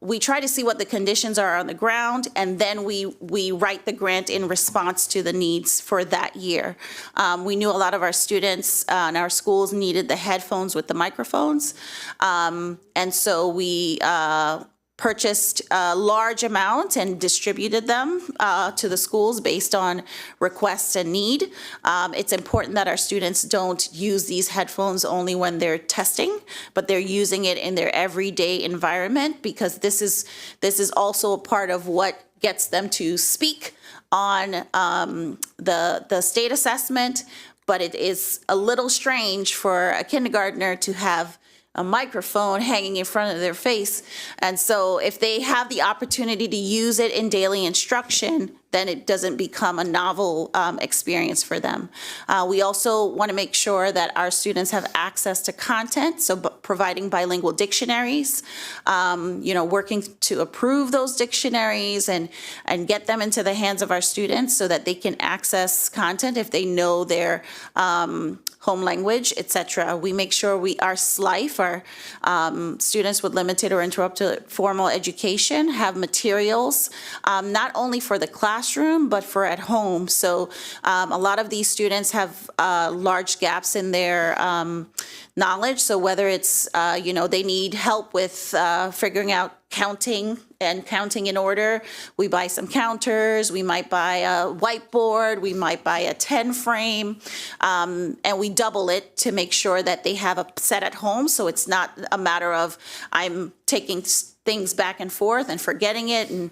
we try to see what the conditions are on the ground, and then we write the grant in response to the needs for that year. We knew a lot of our students in our schools needed the headphones with the microphones. And so we purchased a large amount and distributed them to the schools based on requests and need. It's important that our students don't use these headphones only when they're testing, but they're using it in their everyday environment, because this is also a part of what gets them to speak on the state assessment. But it is a little strange for a kindergartner to have a microphone hanging in front of their face. And so if they have the opportunity to use it in daily instruction, then it doesn't become a novel experience for them. We also want to make sure that our students have access to content, so providing bilingual dictionaries, working to approve those dictionaries and get them into the hands of our students so that they can access content if they know their home language, etc. We make sure our SLIFE, our students with limited or interrupted formal education, have materials not only for the classroom but for at home. So a lot of these students have large gaps in their knowledge. So whether it's they need help with figuring out counting in order, we buy some counters, we might buy a whiteboard, we might buy a 10 frame, and we double it to make sure that they have a set at home, so it's not a matter of I'm taking things back and forth and forgetting it, and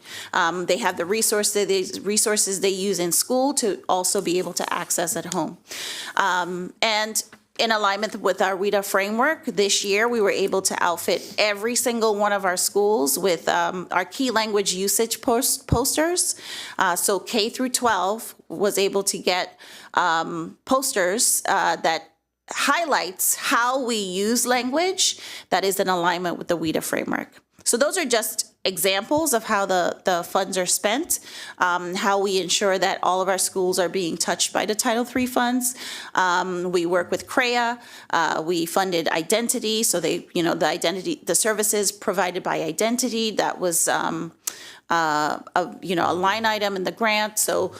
they have the resources they use in school to also be able to access at home. And in alignment with our WIDA framework, this year we were able to outfit every single one of our schools with our key language usage posters. So K through 12 was able to get posters that highlights how we use language that is in alignment with the WIDA framework. So those are just examples of how the funds are spent, how we ensure that all of our schools are being touched by the Title III funds. We work with CREA. We funded Identity, so the services provided by Identity, that was a line item in the grant. So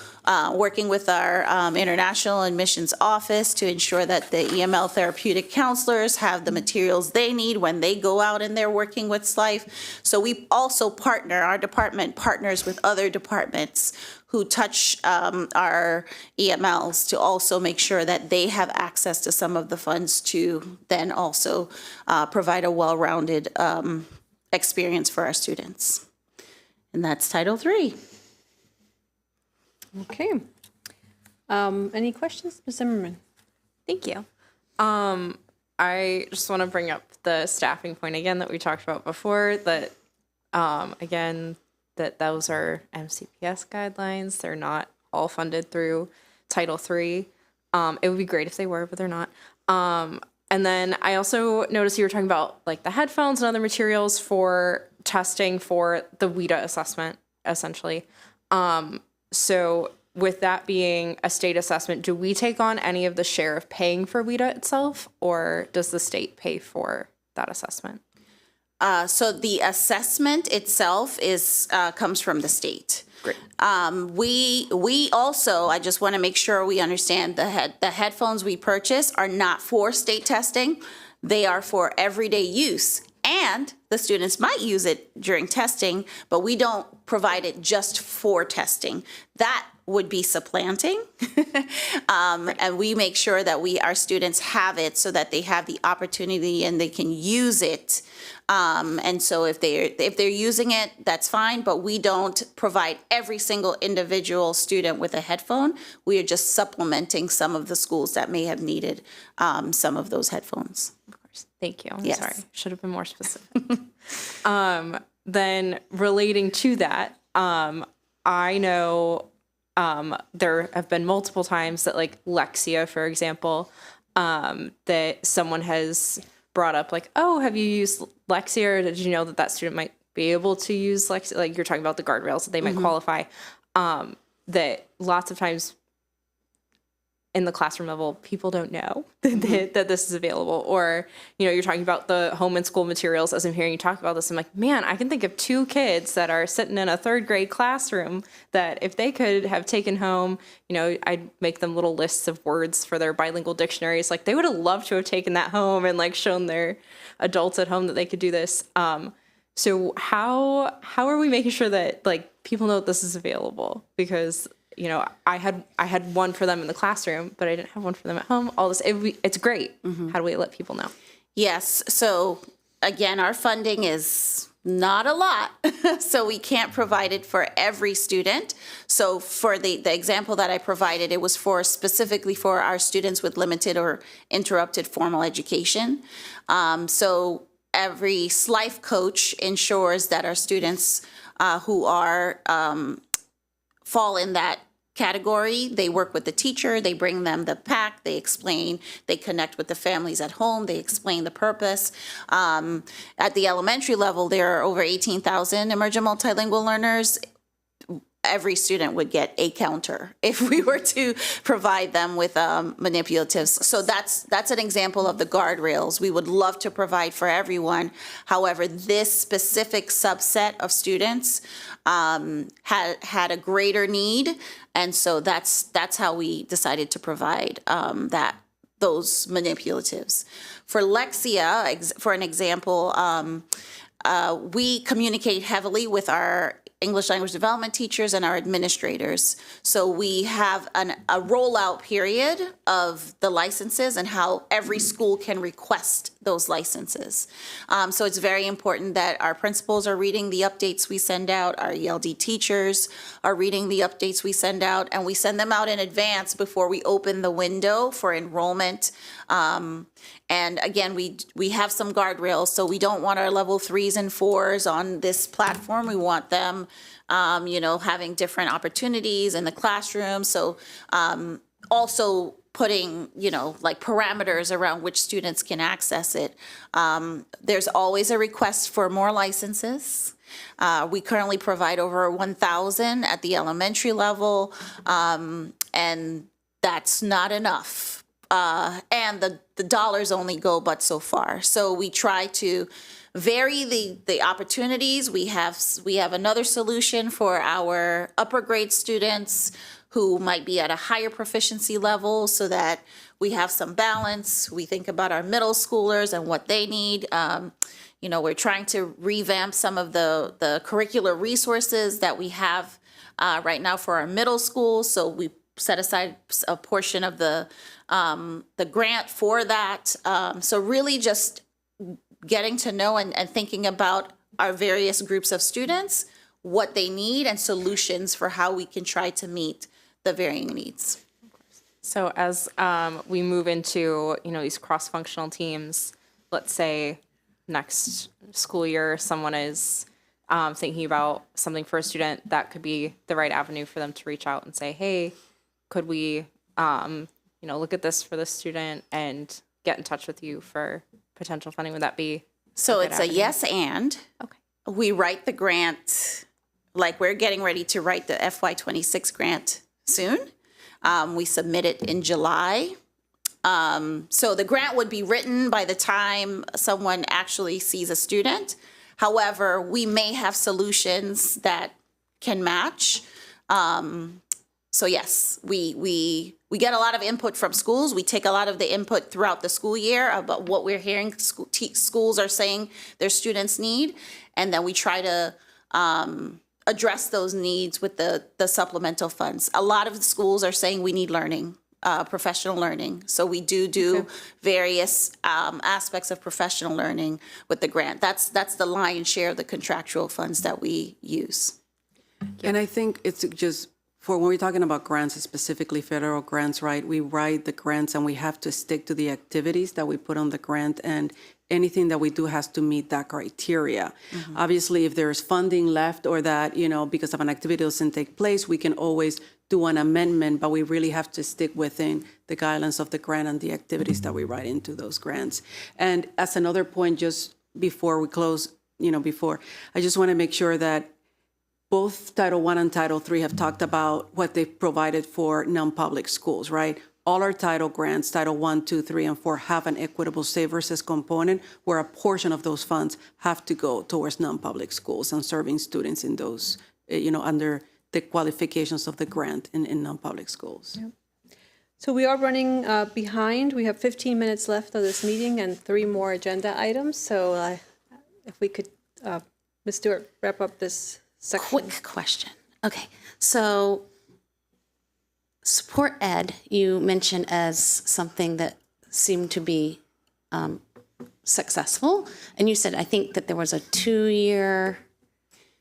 working with our International Admissions Office to ensure that the EML therapeutic counselors have the materials they need when they go out and they're working with SLIFE. So we also our department partners with other departments who touch our EMLs to also make sure that they have access to some of the funds to then also provide a well-rounded experience for our students. And that's Title III. Okay. Any questions, Ms. Zimmerman? Thank you. I just want to bring up the staffing point again that we talked about before, that, again, that those are MCPS guidelines. They're not all funded through Title III. It would be great if they were, but they're not. And then I also noticed you were talking about like the headphones and other materials for testing for the WIDA assessment, essentially. So with that being a state assessment, do we take on any of the share of paying for WIDA itself, or does the state pay for that assessment? So the assessment itself comes from the state. Great. We also, I just want to make sure we understand the headphones we purchase are not for state testing. They are for everyday use. And the students might use it during testing, but we don't provide it just for testing. That would be supplanting. And we make sure that our students have it so that they have the opportunity and they can use it. And so if they're using it, that's fine, but we don't provide every single individual student with a headphone. We are just supplementing some of the schools that may have needed some of those headphones. Thank you. I'm Yes. sorry. Should have been more specific. Then relating to that, I know there have been multiple times that, like Lexia, for example, that someone has brought up like, oh, have you used Lexia, or did you know that student might be able to use Lexia? Like you're talking about the guardrails that they might qualify. That lots of times in the classroom level, people don't know that this is available. Or, you're talking about the home and school materials. As I'm hearing you talk about this, I'm like, man, I can think of 2 kids that are sitting in a 3rd grade classroom that if they could have taken home, I'd make them little lists of words for their bilingual dictionaries. Like they would have loved to have taken that home and like shown their adults at home that they could do this. So how are we making sure that like people know that this is available? Because I had one for them in the classroom, but I didn't have one for them at home. All this, it's great. How do we let people know? Yes. So again, our funding is not a lot, so we can't provide it for every student. So for the example that I provided, it was specifically for our students with limited or interrupted formal education. So every SLIFE coach ensures that our students who are fall in that category. They work with the teacher, they bring them the pack, they explain, they connect with the families at home, they explain the purpose. At the elementary level, there are over 18,000 emergent multilingual learners. Every student would get a counter if we were to provide them with manipulatives. So that's an example of the guardrails we would love to provide for everyone. However, this specific subset of students had a greater need, and so that's how we decided to provide those manipulatives. For Lexia, for an example, we communicate heavily with our English language development teachers and our administrators. So we have a rollout period of the licenses and how every school can request those licenses. So it's very important that our principals are reading the updates we send out, our ELD teachers are reading the updates we send out, and we send them out in advance before we open the window for enrollment. And again, we have some guardrails, so we don't want our level 3s and 4s on this platform. We want them, having different opportunities in the classroom. So also putting, like parameters around which students can access it. There's always a request for more licenses. We currently provide over 1,000 at the elementary level, and that's not enough. And the dollars only go but so far. So we try to vary the opportunities. We have another solution for our upper grade students who might be at a higher proficiency level so that we have some balance. We think about our middle schoolers and what they need. We're trying to revamp some of the curricular resources that we have right now for our middle school. So we set aside a portion of the grant for that. So really just getting to know and thinking about our various groups of students, what they need, and solutions for how we can try to meet the varying needs. So as we move into, these cross-functional teams, let's say next school year, someone is thinking about something for a student, that could be the right avenue for them to reach out and say, hey, could we, look at this for this student and get in touch with you for potential funding? Would that be? So it's a yes and. Okay. We write the grant, like we're getting ready to write the FY26 grant soon. We submit it in July. So the grant would be written by the time someone actually sees a student. However, we may have solutions that can match. So yes, we get a lot of input from schools. We take a lot of the input throughout the school year about what we're hearing schools are saying their students need, and then we try to address those needs with the supplemental funds. A lot of the schools are saying we need learning, professional learning. So we do various aspects of professional learning with the grant. That's the lion's share of the contractual funds that we use. And I think it's just, for when we're talking about grants, specifically federal grants, right? We write the grants and we have to stick to the activities that we put on the grant, and anything that we do has to meet that criteria. Mm-hmm. Obviously, if there's funding left or that, because of an activity doesn't take place, we can always do an amendment, but we really have to stick within the guidelines of the grant and the activities that we write into those grants. And as another point, just before we close, I just want to make sure that both Title I and Title III have talked about what they've provided for non-public schools, right? All our title grants, Title I, II, III, and IV, have an equitable save versus component where a portion of those funds have to go towards non-public schools and serving students in those, under the qualifications of the grant in non-public schools. Yep. So we are running behind. We have 15 minutes left of this meeting and 3 more agenda items. So if we could, Ms. Stewart, wrap up this section. Quick question. Okay, so support ed, you mentioned as something that seemed to be successful. And you said, I think that there was a 2-year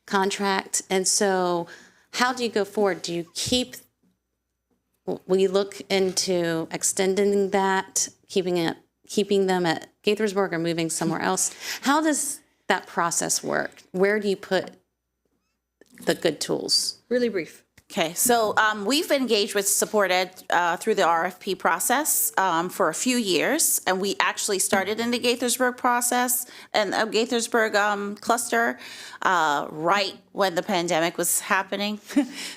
contract. And so how do you go forward? Do you will you look into extending that, keeping them at Gaithersburg or moving somewhere else? How does that process work? Where do you put the good tools? Really brief. Okay, so we've engaged with Support Ed through the RFP process for a few years, and we actually started in the Gaithersburg process and Gaithersburg cluster right when the pandemic was happening.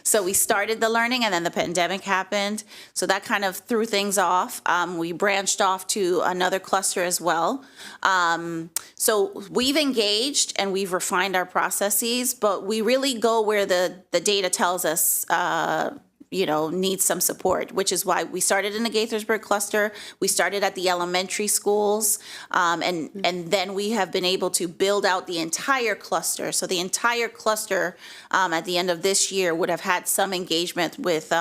So we started the learning, and then the pandemic happened. So that kind of threw things off. We branched off to another cluster as well. So we've engaged and we've refined our processes, but we really go where the data tells us needs some support, which is why we started in the Gaithersburg cluster. We started at the elementary schools, and then we have been able to build out the entire cluster. So the entire cluster at the end of this year would have had some engagement with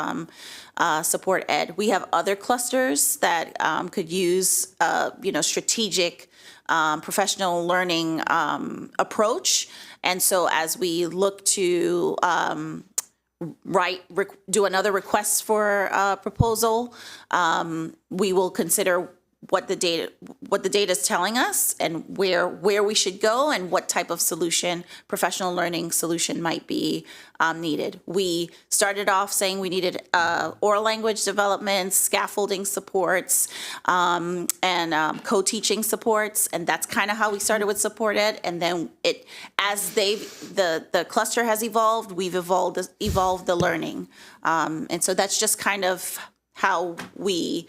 Support Ed. We have other clusters that could use, strategic professional learning approach. And so as we look to do another request for proposal, we will consider what the data is telling us and where we should go and what type of solution, professional learning solution might be needed. We started off saying we needed oral language development, scaffolding supports, and co-teaching supports, and that's kind of how we started with Support Ed. And then the cluster has evolved, we've evolved the learning, and so that's just kind of how we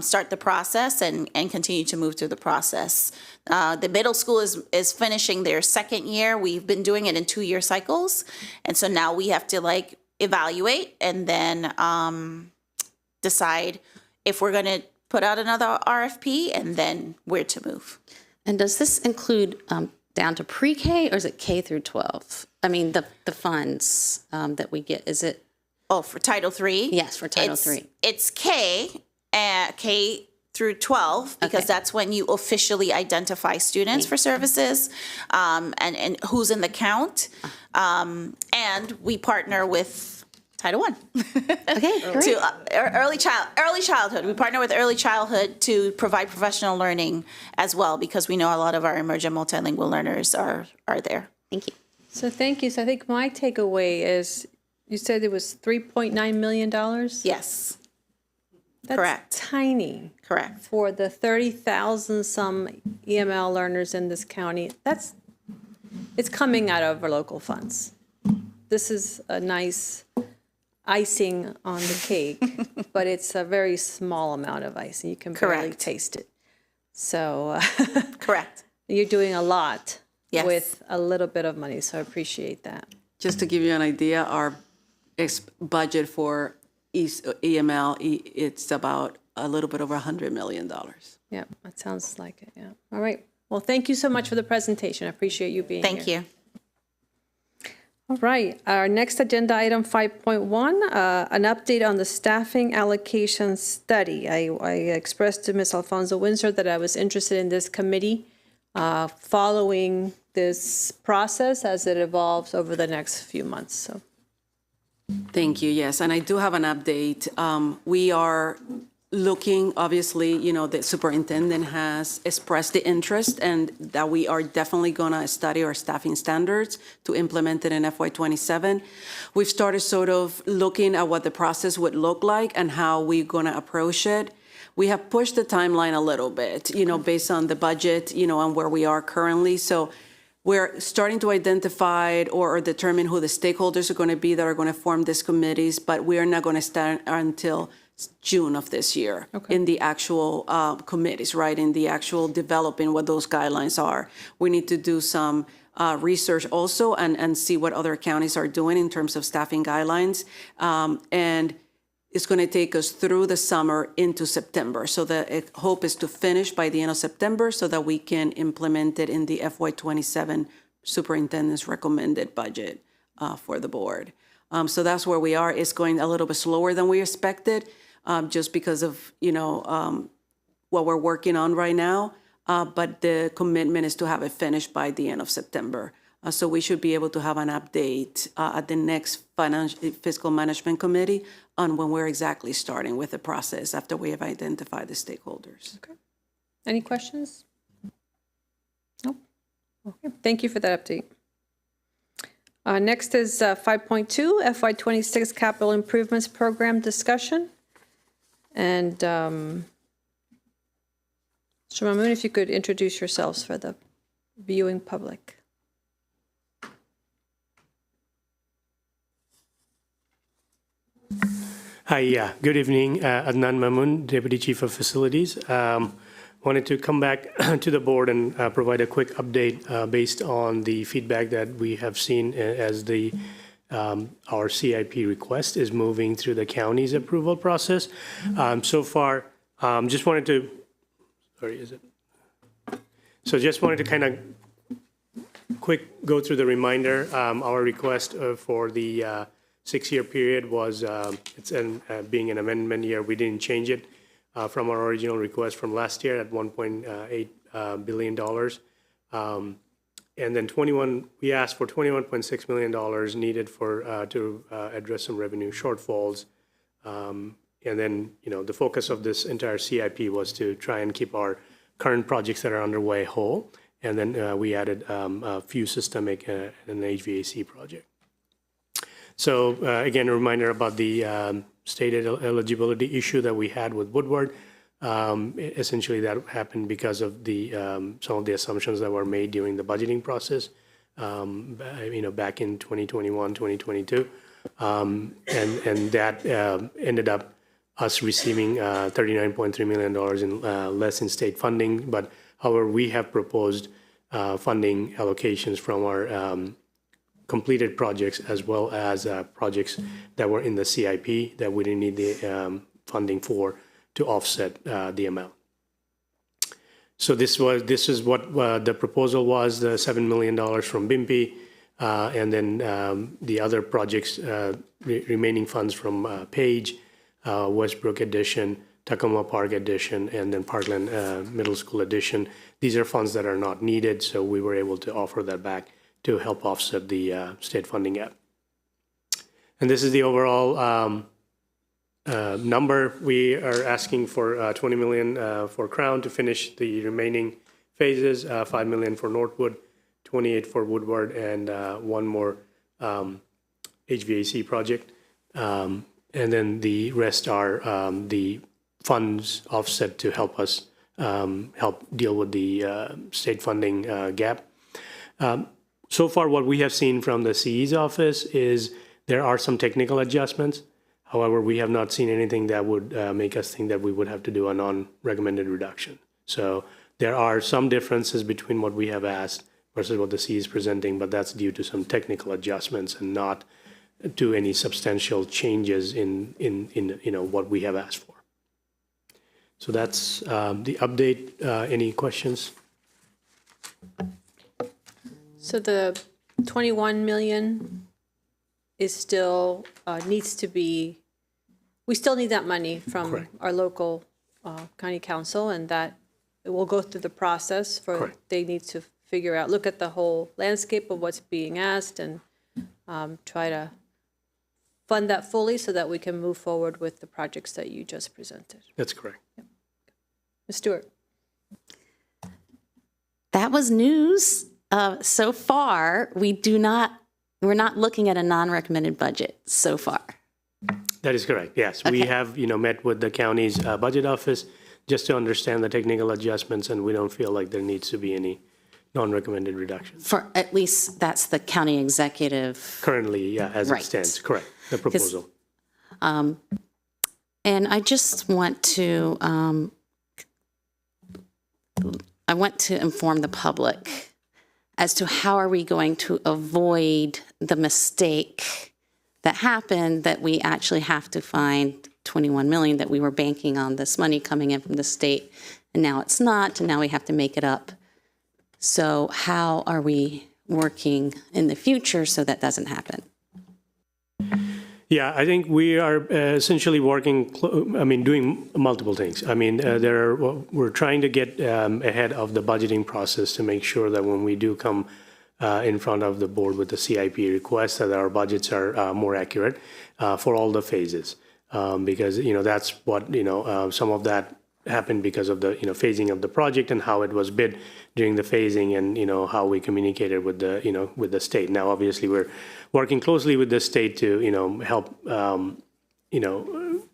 start the process and continue to move through the process. The middle school is finishing their second year. We've been doing it in 2-year cycles. And so now we have to evaluate and then decide if we're going to put out another RFP and then where to move. And does this include down to pre-K or is it K through 12? I mean, the funds that we get, is it? Oh, for Title III? Yes, for Title III. It's K through 12, because that's when you officially identify students for services and who's in the count. And we partner with Title I. Okay, great. To early childhood. We partner with early childhood to provide professional learning as well, because we know a lot of our emergent multilingual learners are there. Thank you. So thank you. So I think my takeaway is you said it was $3.9 million? Yes. That's Correct. tiny. Correct. For the 30,000 some EML learners in this county. It's coming out of our local funds. This is a nice icing on the cake, but it's a very small amount of icing. You can barely Correct. taste it. So Correct. you're doing a lot Yes. with a little bit of money, so I appreciate that. Just to give you an idea, our budget for EML, it's about a little bit over $100 million. Yeah, that sounds like it, yeah. All right. Well, thank you so much for the presentation. I appreciate you being here. Thank you. All right, our next agenda item 5.1, an update on the staffing allocation study. I expressed to Ms. Alfonso Windsor that I was interested in this committee following this process as it evolves over the next few months. So, Thank you, yes, and I do have an update. We are looking, obviously, the superintendent has expressed the interest and that we are definitely gonna study our staffing standards to implement it in FY27. We've started sort of looking at what the process would look like and how we're gonna approach it. We have pushed the timeline a little bit, based on the budget, and where we are currently. So we're starting to identify or determine who the stakeholders are going to be that are going to form these committees, but we are not going to start until June of this year in the actual committees, right? In the actual developing what those guidelines are. We need to do some research also and see what other counties are doing in terms of staffing guidelines. And it's going to take us through the summer into September. So the hope is to finish by the end of September so that we can implement it in the FY27 superintendent's recommended budget for the board. So that's where we are. It's going a little bit slower than we expected just because of, what we're working on right now. But the commitment is to have it finished by the end of September. So we should be able to have an update at the next Fiscal Management Committee on when we're exactly starting with the process after we have identified the stakeholders. okay. Any questions? No? Okay, thank you for that update. Next is 5.2, FY26 Capital Improvements Program discussion. And Mr. Mamoon, if you could introduce yourselves for the viewing public. Hi, good evening. Adnan Mamoon, Deputy Chief of Facilities. Wanted to come back to the board and provide a quick update based on the feedback that we have seen as our CIP request is moving through the county's approval process. So far, just wanted to, just wanted to kind of quick go through the reminder. Our request for the 6-year period was, being an amendment year, we didn't change it from our original request from last year at $1.8 billion. And then we asked for $21.6 million needed to address some revenue shortfalls. And then, the focus of this entire CIP was to try and keep our current projects that are underway whole. And then we added a few systemic and an HVAC project. So again, a reminder about the stated eligibility issue that we had with Woodward. Essentially, that happened because of some of the assumptions that were made during the budgeting process, back in 2021, 2022. And that ended up us receiving $39.3 million in less in state funding. But however, we have proposed funding allocations from our completed projects as well as projects that were in the CIP that we didn't need the funding for to offset the amount. So this is what the proposal was: the $7 million from BIMPI, and then the other projects, remaining funds from Page, Westbrook Addition, Tacoma Park Addition, and then Parkland Middle School Addition. These are funds that are not needed, so we were able to offer that back to help offset the state funding gap. And this is the overall number. We are asking for $20 million for Crown to finish the remaining phases, $5 million for Northwood, $28 million for Woodward, and one more HVAC project. And then the rest are the funds offset to help us help deal with the state funding gap. So far, what we have seen from the CE's office is there are some technical adjustments. However, we have not seen anything that would make us think that we would have to do a non-recommended reduction. So there are some differences between what we have asked versus what the CE is presenting, but that's due to some technical adjustments and not to any substantial changes in what we have asked for. So that's the update. Any questions? So the 21 million is still, needs to be, we still need that money from Correct. our local county council, and that it will go through the process for, Correct. they need to figure out, look at the whole landscape of what's being asked and try to fund that fully so that we can move forward with the projects that you just presented. That's correct. Ms. Stewart. That was news. So far, we're not looking at a non-recommended budget so far. That is correct, yes. We have, met with the county's budget office just to understand the technical adjustments, and we don't feel like there needs to be any non-recommended reductions. For at least that's the county executive. Currently, yeah, as Right. it stands, correct, the proposal. And I just want to, inform the public as to how are we going to avoid the mistake that happened, that we actually have to find 21 million, that we were banking on this money coming in from the state, and now it's not, and now we have to make it up. So how are we working in the future so that doesn't happen? Yeah, I think we are essentially working, doing multiple things. We're trying to get ahead of the budgeting process to make sure that when we do come in front of the board with the CIP request, that our budgets are more accurate for all the phases. Because, that's what, some of that happened because of the, phasing of the project and how it was bid during the phasing and, how we communicated with the, with the state. Now, obviously, we're working closely with the state to, help,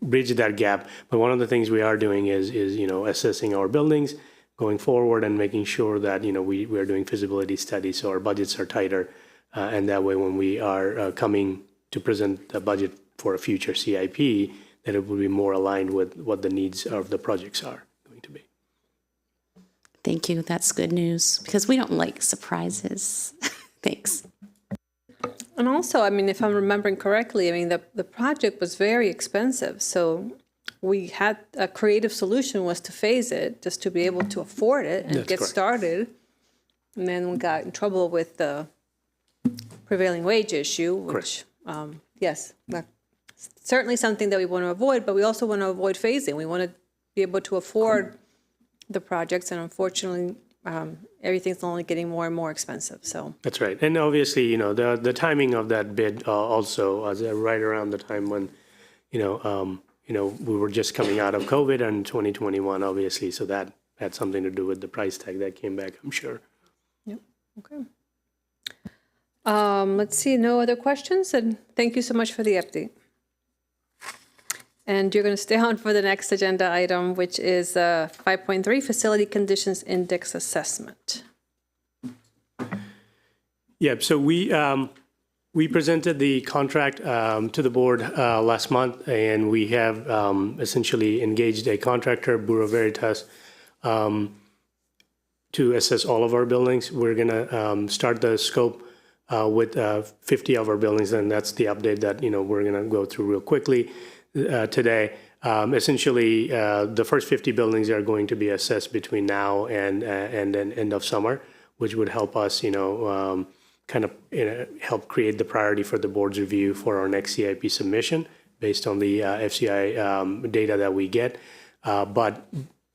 bridge that gap. But one of the things we are doing is assessing our buildings going forward and making sure that, we are doing feasibility studies so our budgets are tighter. And that way, when we are coming to present the budget for a future CIP, that it will be more aligned with what the needs of the projects are going to be. Thank you. That's good news because we don't like surprises. Thanks. And also, I mean, if I'm remembering correctly, I mean, the project was very expensive. So we had a creative solution was to phase it just to be able to afford it and That's get correct. started. And then we got in trouble with the prevailing wage issue, which, yes, certainly something that we want to avoid, but we also want to avoid phasing. We want to be able to afford the projects, and unfortunately, everything's only getting more and more expensive, so. That's right. And obviously, the timing of that bid also was right around the time when, we were just coming out of COVID and 2021, obviously, so that had something to do with the price tag that came back, I'm sure. Yep, okay. Let's see, no other questions, and thank you so much for the update. And you're going to stay on for the next agenda item, which is 5.3, Facility Conditions Index Assessment. Yeah, so we presented the contract to the board last month, and we have essentially engaged a contractor, Bureau Veritas, to assess all of our buildings. We're going to start the scope with 50 of our buildings, and that's the update that we're going to go through real quickly today. Essentially, the first 50 buildings are going to be assessed between now and then end of summer, which would help us, kind of help create the priority for the board's review for our next CIP submission based on the FCI data that we get. But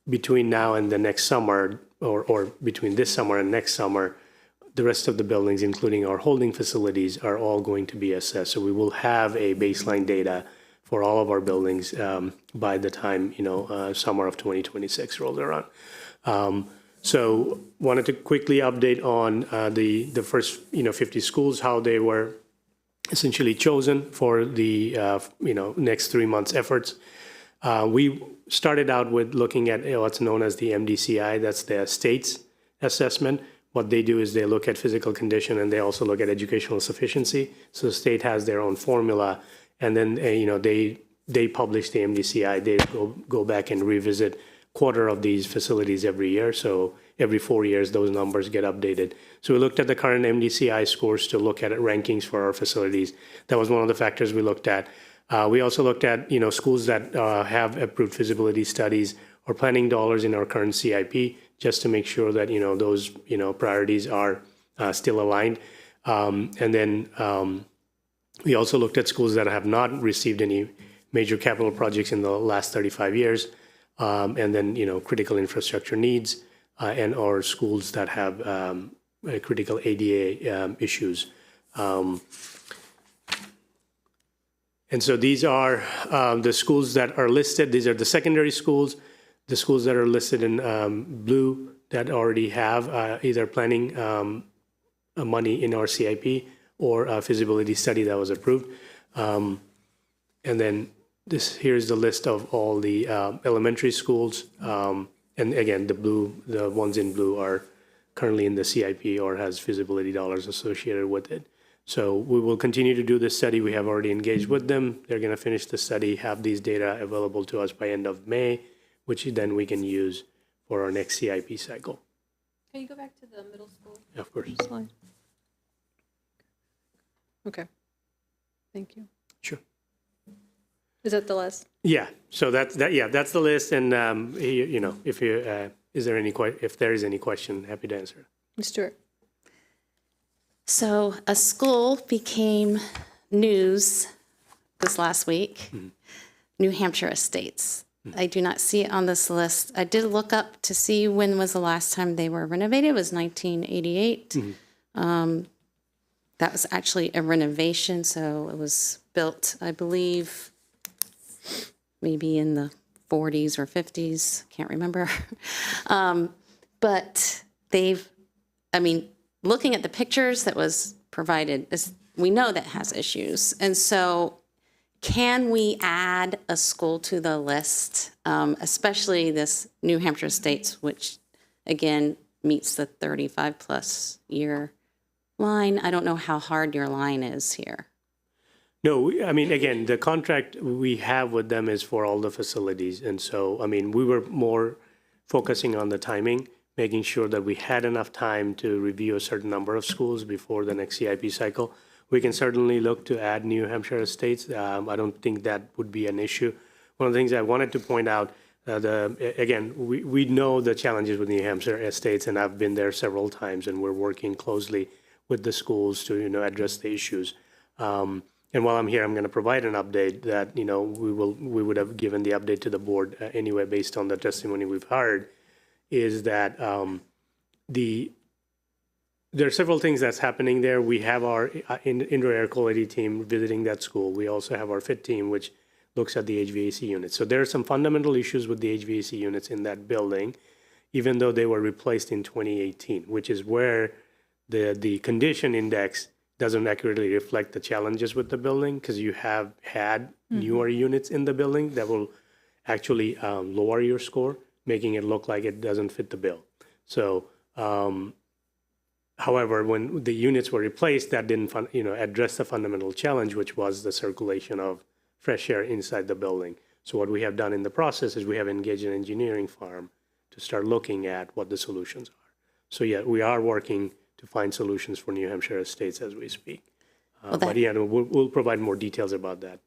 between now and the next summer, or between this summer and next summer, the rest of the buildings, including our holding facilities, are all going to be assessed. So we will have a baseline data for all of our buildings by the time, summer of 2026 rolls around. So wanted to quickly update on the first, 50 schools, how they were essentially chosen for the, next 3 months efforts. We started out with looking at what's known as the MDCI, that's the state's assessment. What they do is they look at physical condition and they also look at educational sufficiency. So the state has their own formula, and then they publish the MDCI. They go back and revisit quarter of these facilities every year. So every 4 years, those numbers get updated. So we looked at the current MDCI scores to look at rankings for our facilities. That was one of the factors we looked at. We also looked at schools that have approved feasibility studies or planning dollars in our current CIP, just to make sure that those priorities are still aligned. And then we also looked at schools that have not received any major capital projects in the last 35 years, and then critical infrastructure needs, and or schools that have critical ADA issues. And so these are the schools that are listed. These are the secondary schools. The schools that are listed in blue that already have either planning money in our CIP or a feasibility study that was approved. And then here's the list of all the elementary schools. And again, the ones in blue are currently in the CIP or has feasibility dollars associated with it. So we will continue to do this study. We have already engaged with them. They're going to finish the study, have these data available to us by end of May, which then we can use for our next CIP cycle. Can you go back to the middle school Of course. slide? Okay. Thank you. Sure. Is that the list? Yeah. So that's the list. And if there is any question, happy to answer. Ms. Stewart? So a school became news this last week, New Hampshire Estates. I do not see it on this list. I did look up to see when was the last time they were renovated. It was 1988. That was actually a renovation, so it was built, I believe, maybe in the 40s or 50s, can't remember. But looking at the pictures that was provided, we know that has issues. And so can we add a school to the list, especially this New Hampshire Estates, which again meets the 35-plus year line? I don't know how hard your line is here. No, I mean, again, the contract we have with them is for all the facilities. And so, I mean, we were more focusing on the timing, making sure that we had enough time to review a certain number of schools before the next CIP cycle. We can certainly look to add New Hampshire estates. I don't think that would be an issue. One of the things I wanted to point out, again, we know the challenges with New Hampshire estates, and I've been there several times, and we're working closely with the schools to, address the issues. And while I'm here, I'm going to provide an update that, we would have given the update to the board anyway, based on the testimony we've heard, is that there are several things that's happening there. We have our indoor air quality team visiting that school. We also have our FIT team, which looks at the HVAC units. So there are some fundamental issues with the HVAC units in that building, even though they were replaced in 2018, which is where the condition index doesn't accurately reflect the challenges with the building, because you have had newer units in the building that will actually lower your score, making it look like it doesn't fit the bill. So, however, when the units were replaced, that didn't address the fundamental challenge, which was the circulation of fresh air inside the building. So what we have done in the process is we have engaged an engineering firm to start looking at what the solutions are. So yeah, we are working to find solutions for New Hampshire estates as we speak. But yeah, we'll provide more details about that.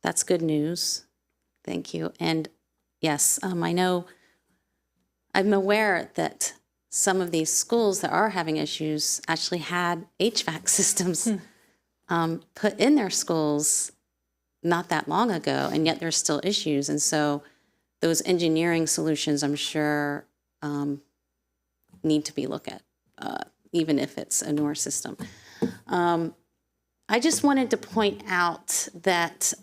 That's good news. Thank you. And yes, I'm aware that some of these schools that are having issues actually had HVAC systems put in their schools not that long ago, and yet there's still issues. And so those engineering solutions, I'm sure, need to be looked at, even if it's a newer system. I just wanted to point out that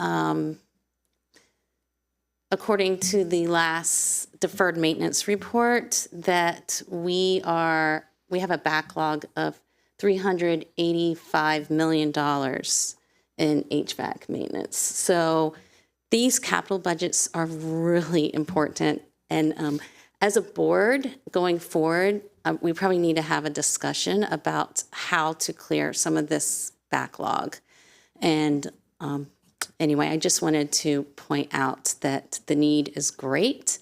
according to the last deferred maintenance report, that we have a backlog of $385 million in HVAC maintenance. So these capital budgets are really important. And as a board going forward, we probably need to have a discussion about how to clear some of this backlog. And anyway, I just wanted to point out that the need is great.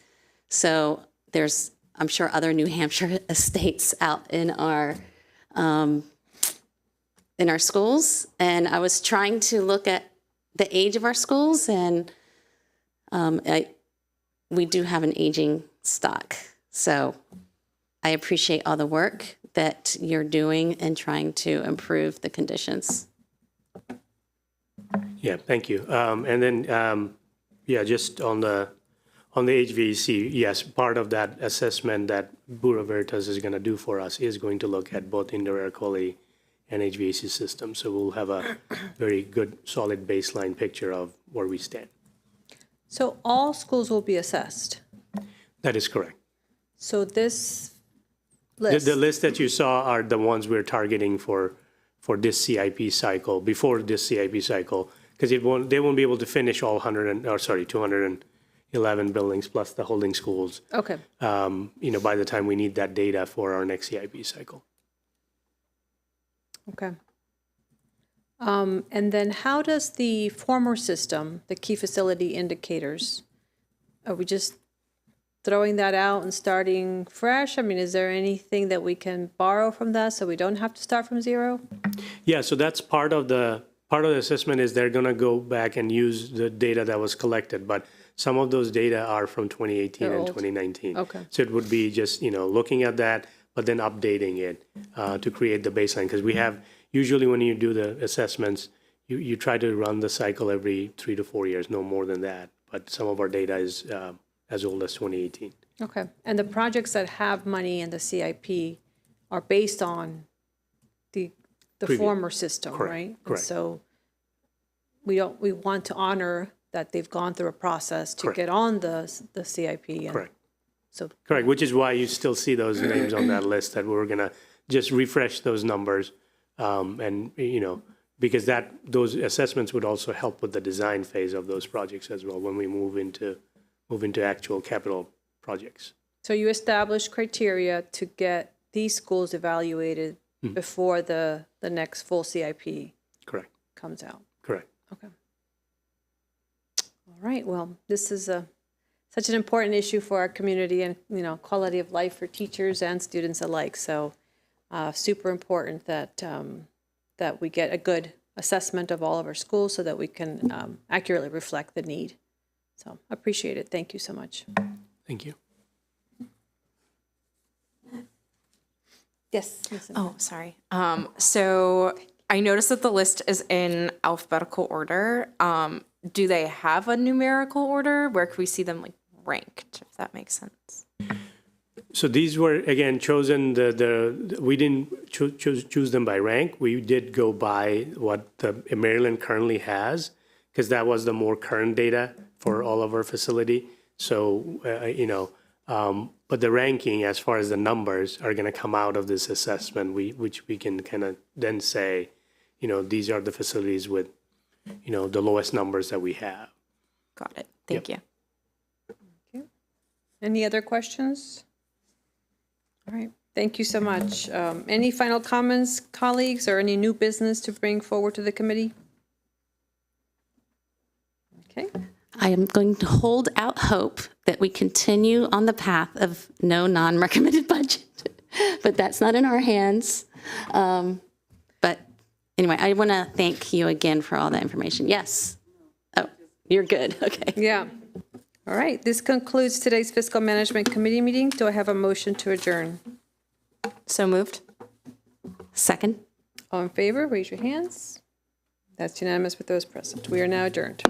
So there's, I'm sure, other New Hampshire estates out in our schools. And I was trying to look at the age of our schools, and we do have an aging stock. So I appreciate all the work that you're doing in trying to improve the conditions. Yeah, thank you. And then, just on the HVAC, yes, part of that assessment that Bureau Veritas is going to do for us is going to look at both indoor air quality and HVAC systems. So we'll have a very good, solid baseline picture of where we stand. So all schools will be assessed. That is correct. So this list. The list that you saw are the ones we're targeting for this CIP cycle, before this CIP cycle, because they won't be able to finish all 211 buildings plus the holding schools. Okay. By the time we need that data for our next CIP cycle. Okay. And then how does the former system, the key facility indicators, are we just throwing that out and starting fresh? I mean, is there anything that we can borrow from that so we don't have to start from zero? Yeah, so that's part of the assessment is they're going to go back and use the data that was collected, but some of those data are from 2018 and 2019. Okay. So it would be just, looking at that, but then updating it to create the baseline, because we have, usually when you do the assessments, you try to run the cycle every 3 to 4 years, no more than that. But some of our data is as old as 2018. Okay. And the projects that have money in the CIP are based on the former system, Correct. right? Correct. And so we want to honor that they've gone through a process to Correct. get on the CIP. And Correct. So, Correct, which is why you still see those names on that list, that we're going to just refresh those numbers. And, because those assessments would also help with the design phase of those projects as well when we move into actual capital projects. so you establish criteria to get these schools evaluated before the next full CIP Correct, comes out. correct. Okay. All right, well, this is such an important issue for our community and, quality of life for teachers and students alike. So super important that, that we get a good assessment of all of our schools so that we can accurately reflect the need. So appreciate it. Thank you so much. Thank you. Yes. Oh, sorry. So I noticed that the list is in alphabetical order. Do they have a numerical order? Where can we see them ranked, if that makes sense? So these were, again, chosen, we didn't choose them by rank. We did go by what Maryland currently has, because that was the more current data for all of our facility. So, but the ranking, as far as the numbers, are going to come out of this assessment, which we can kind of then say, these are the facilities with, the lowest numbers that we have. Got it. Thank you. Any other questions? All right. Thank you so much. Any final comments, colleagues, or any new business to bring forward to the committee? Okay. I am going to hold out hope that we continue on the path of no non-recommended budget, but that's not in our hands. But anyway, I want to thank you again for all that information. Yes. Oh, you're good. Okay. Yeah. All right. This concludes today's Fiscal Management Committee meeting. Do I have a motion to adjourn? So moved. Second. All in favor, raise your hands. That's unanimous with those present. We are now adjourned.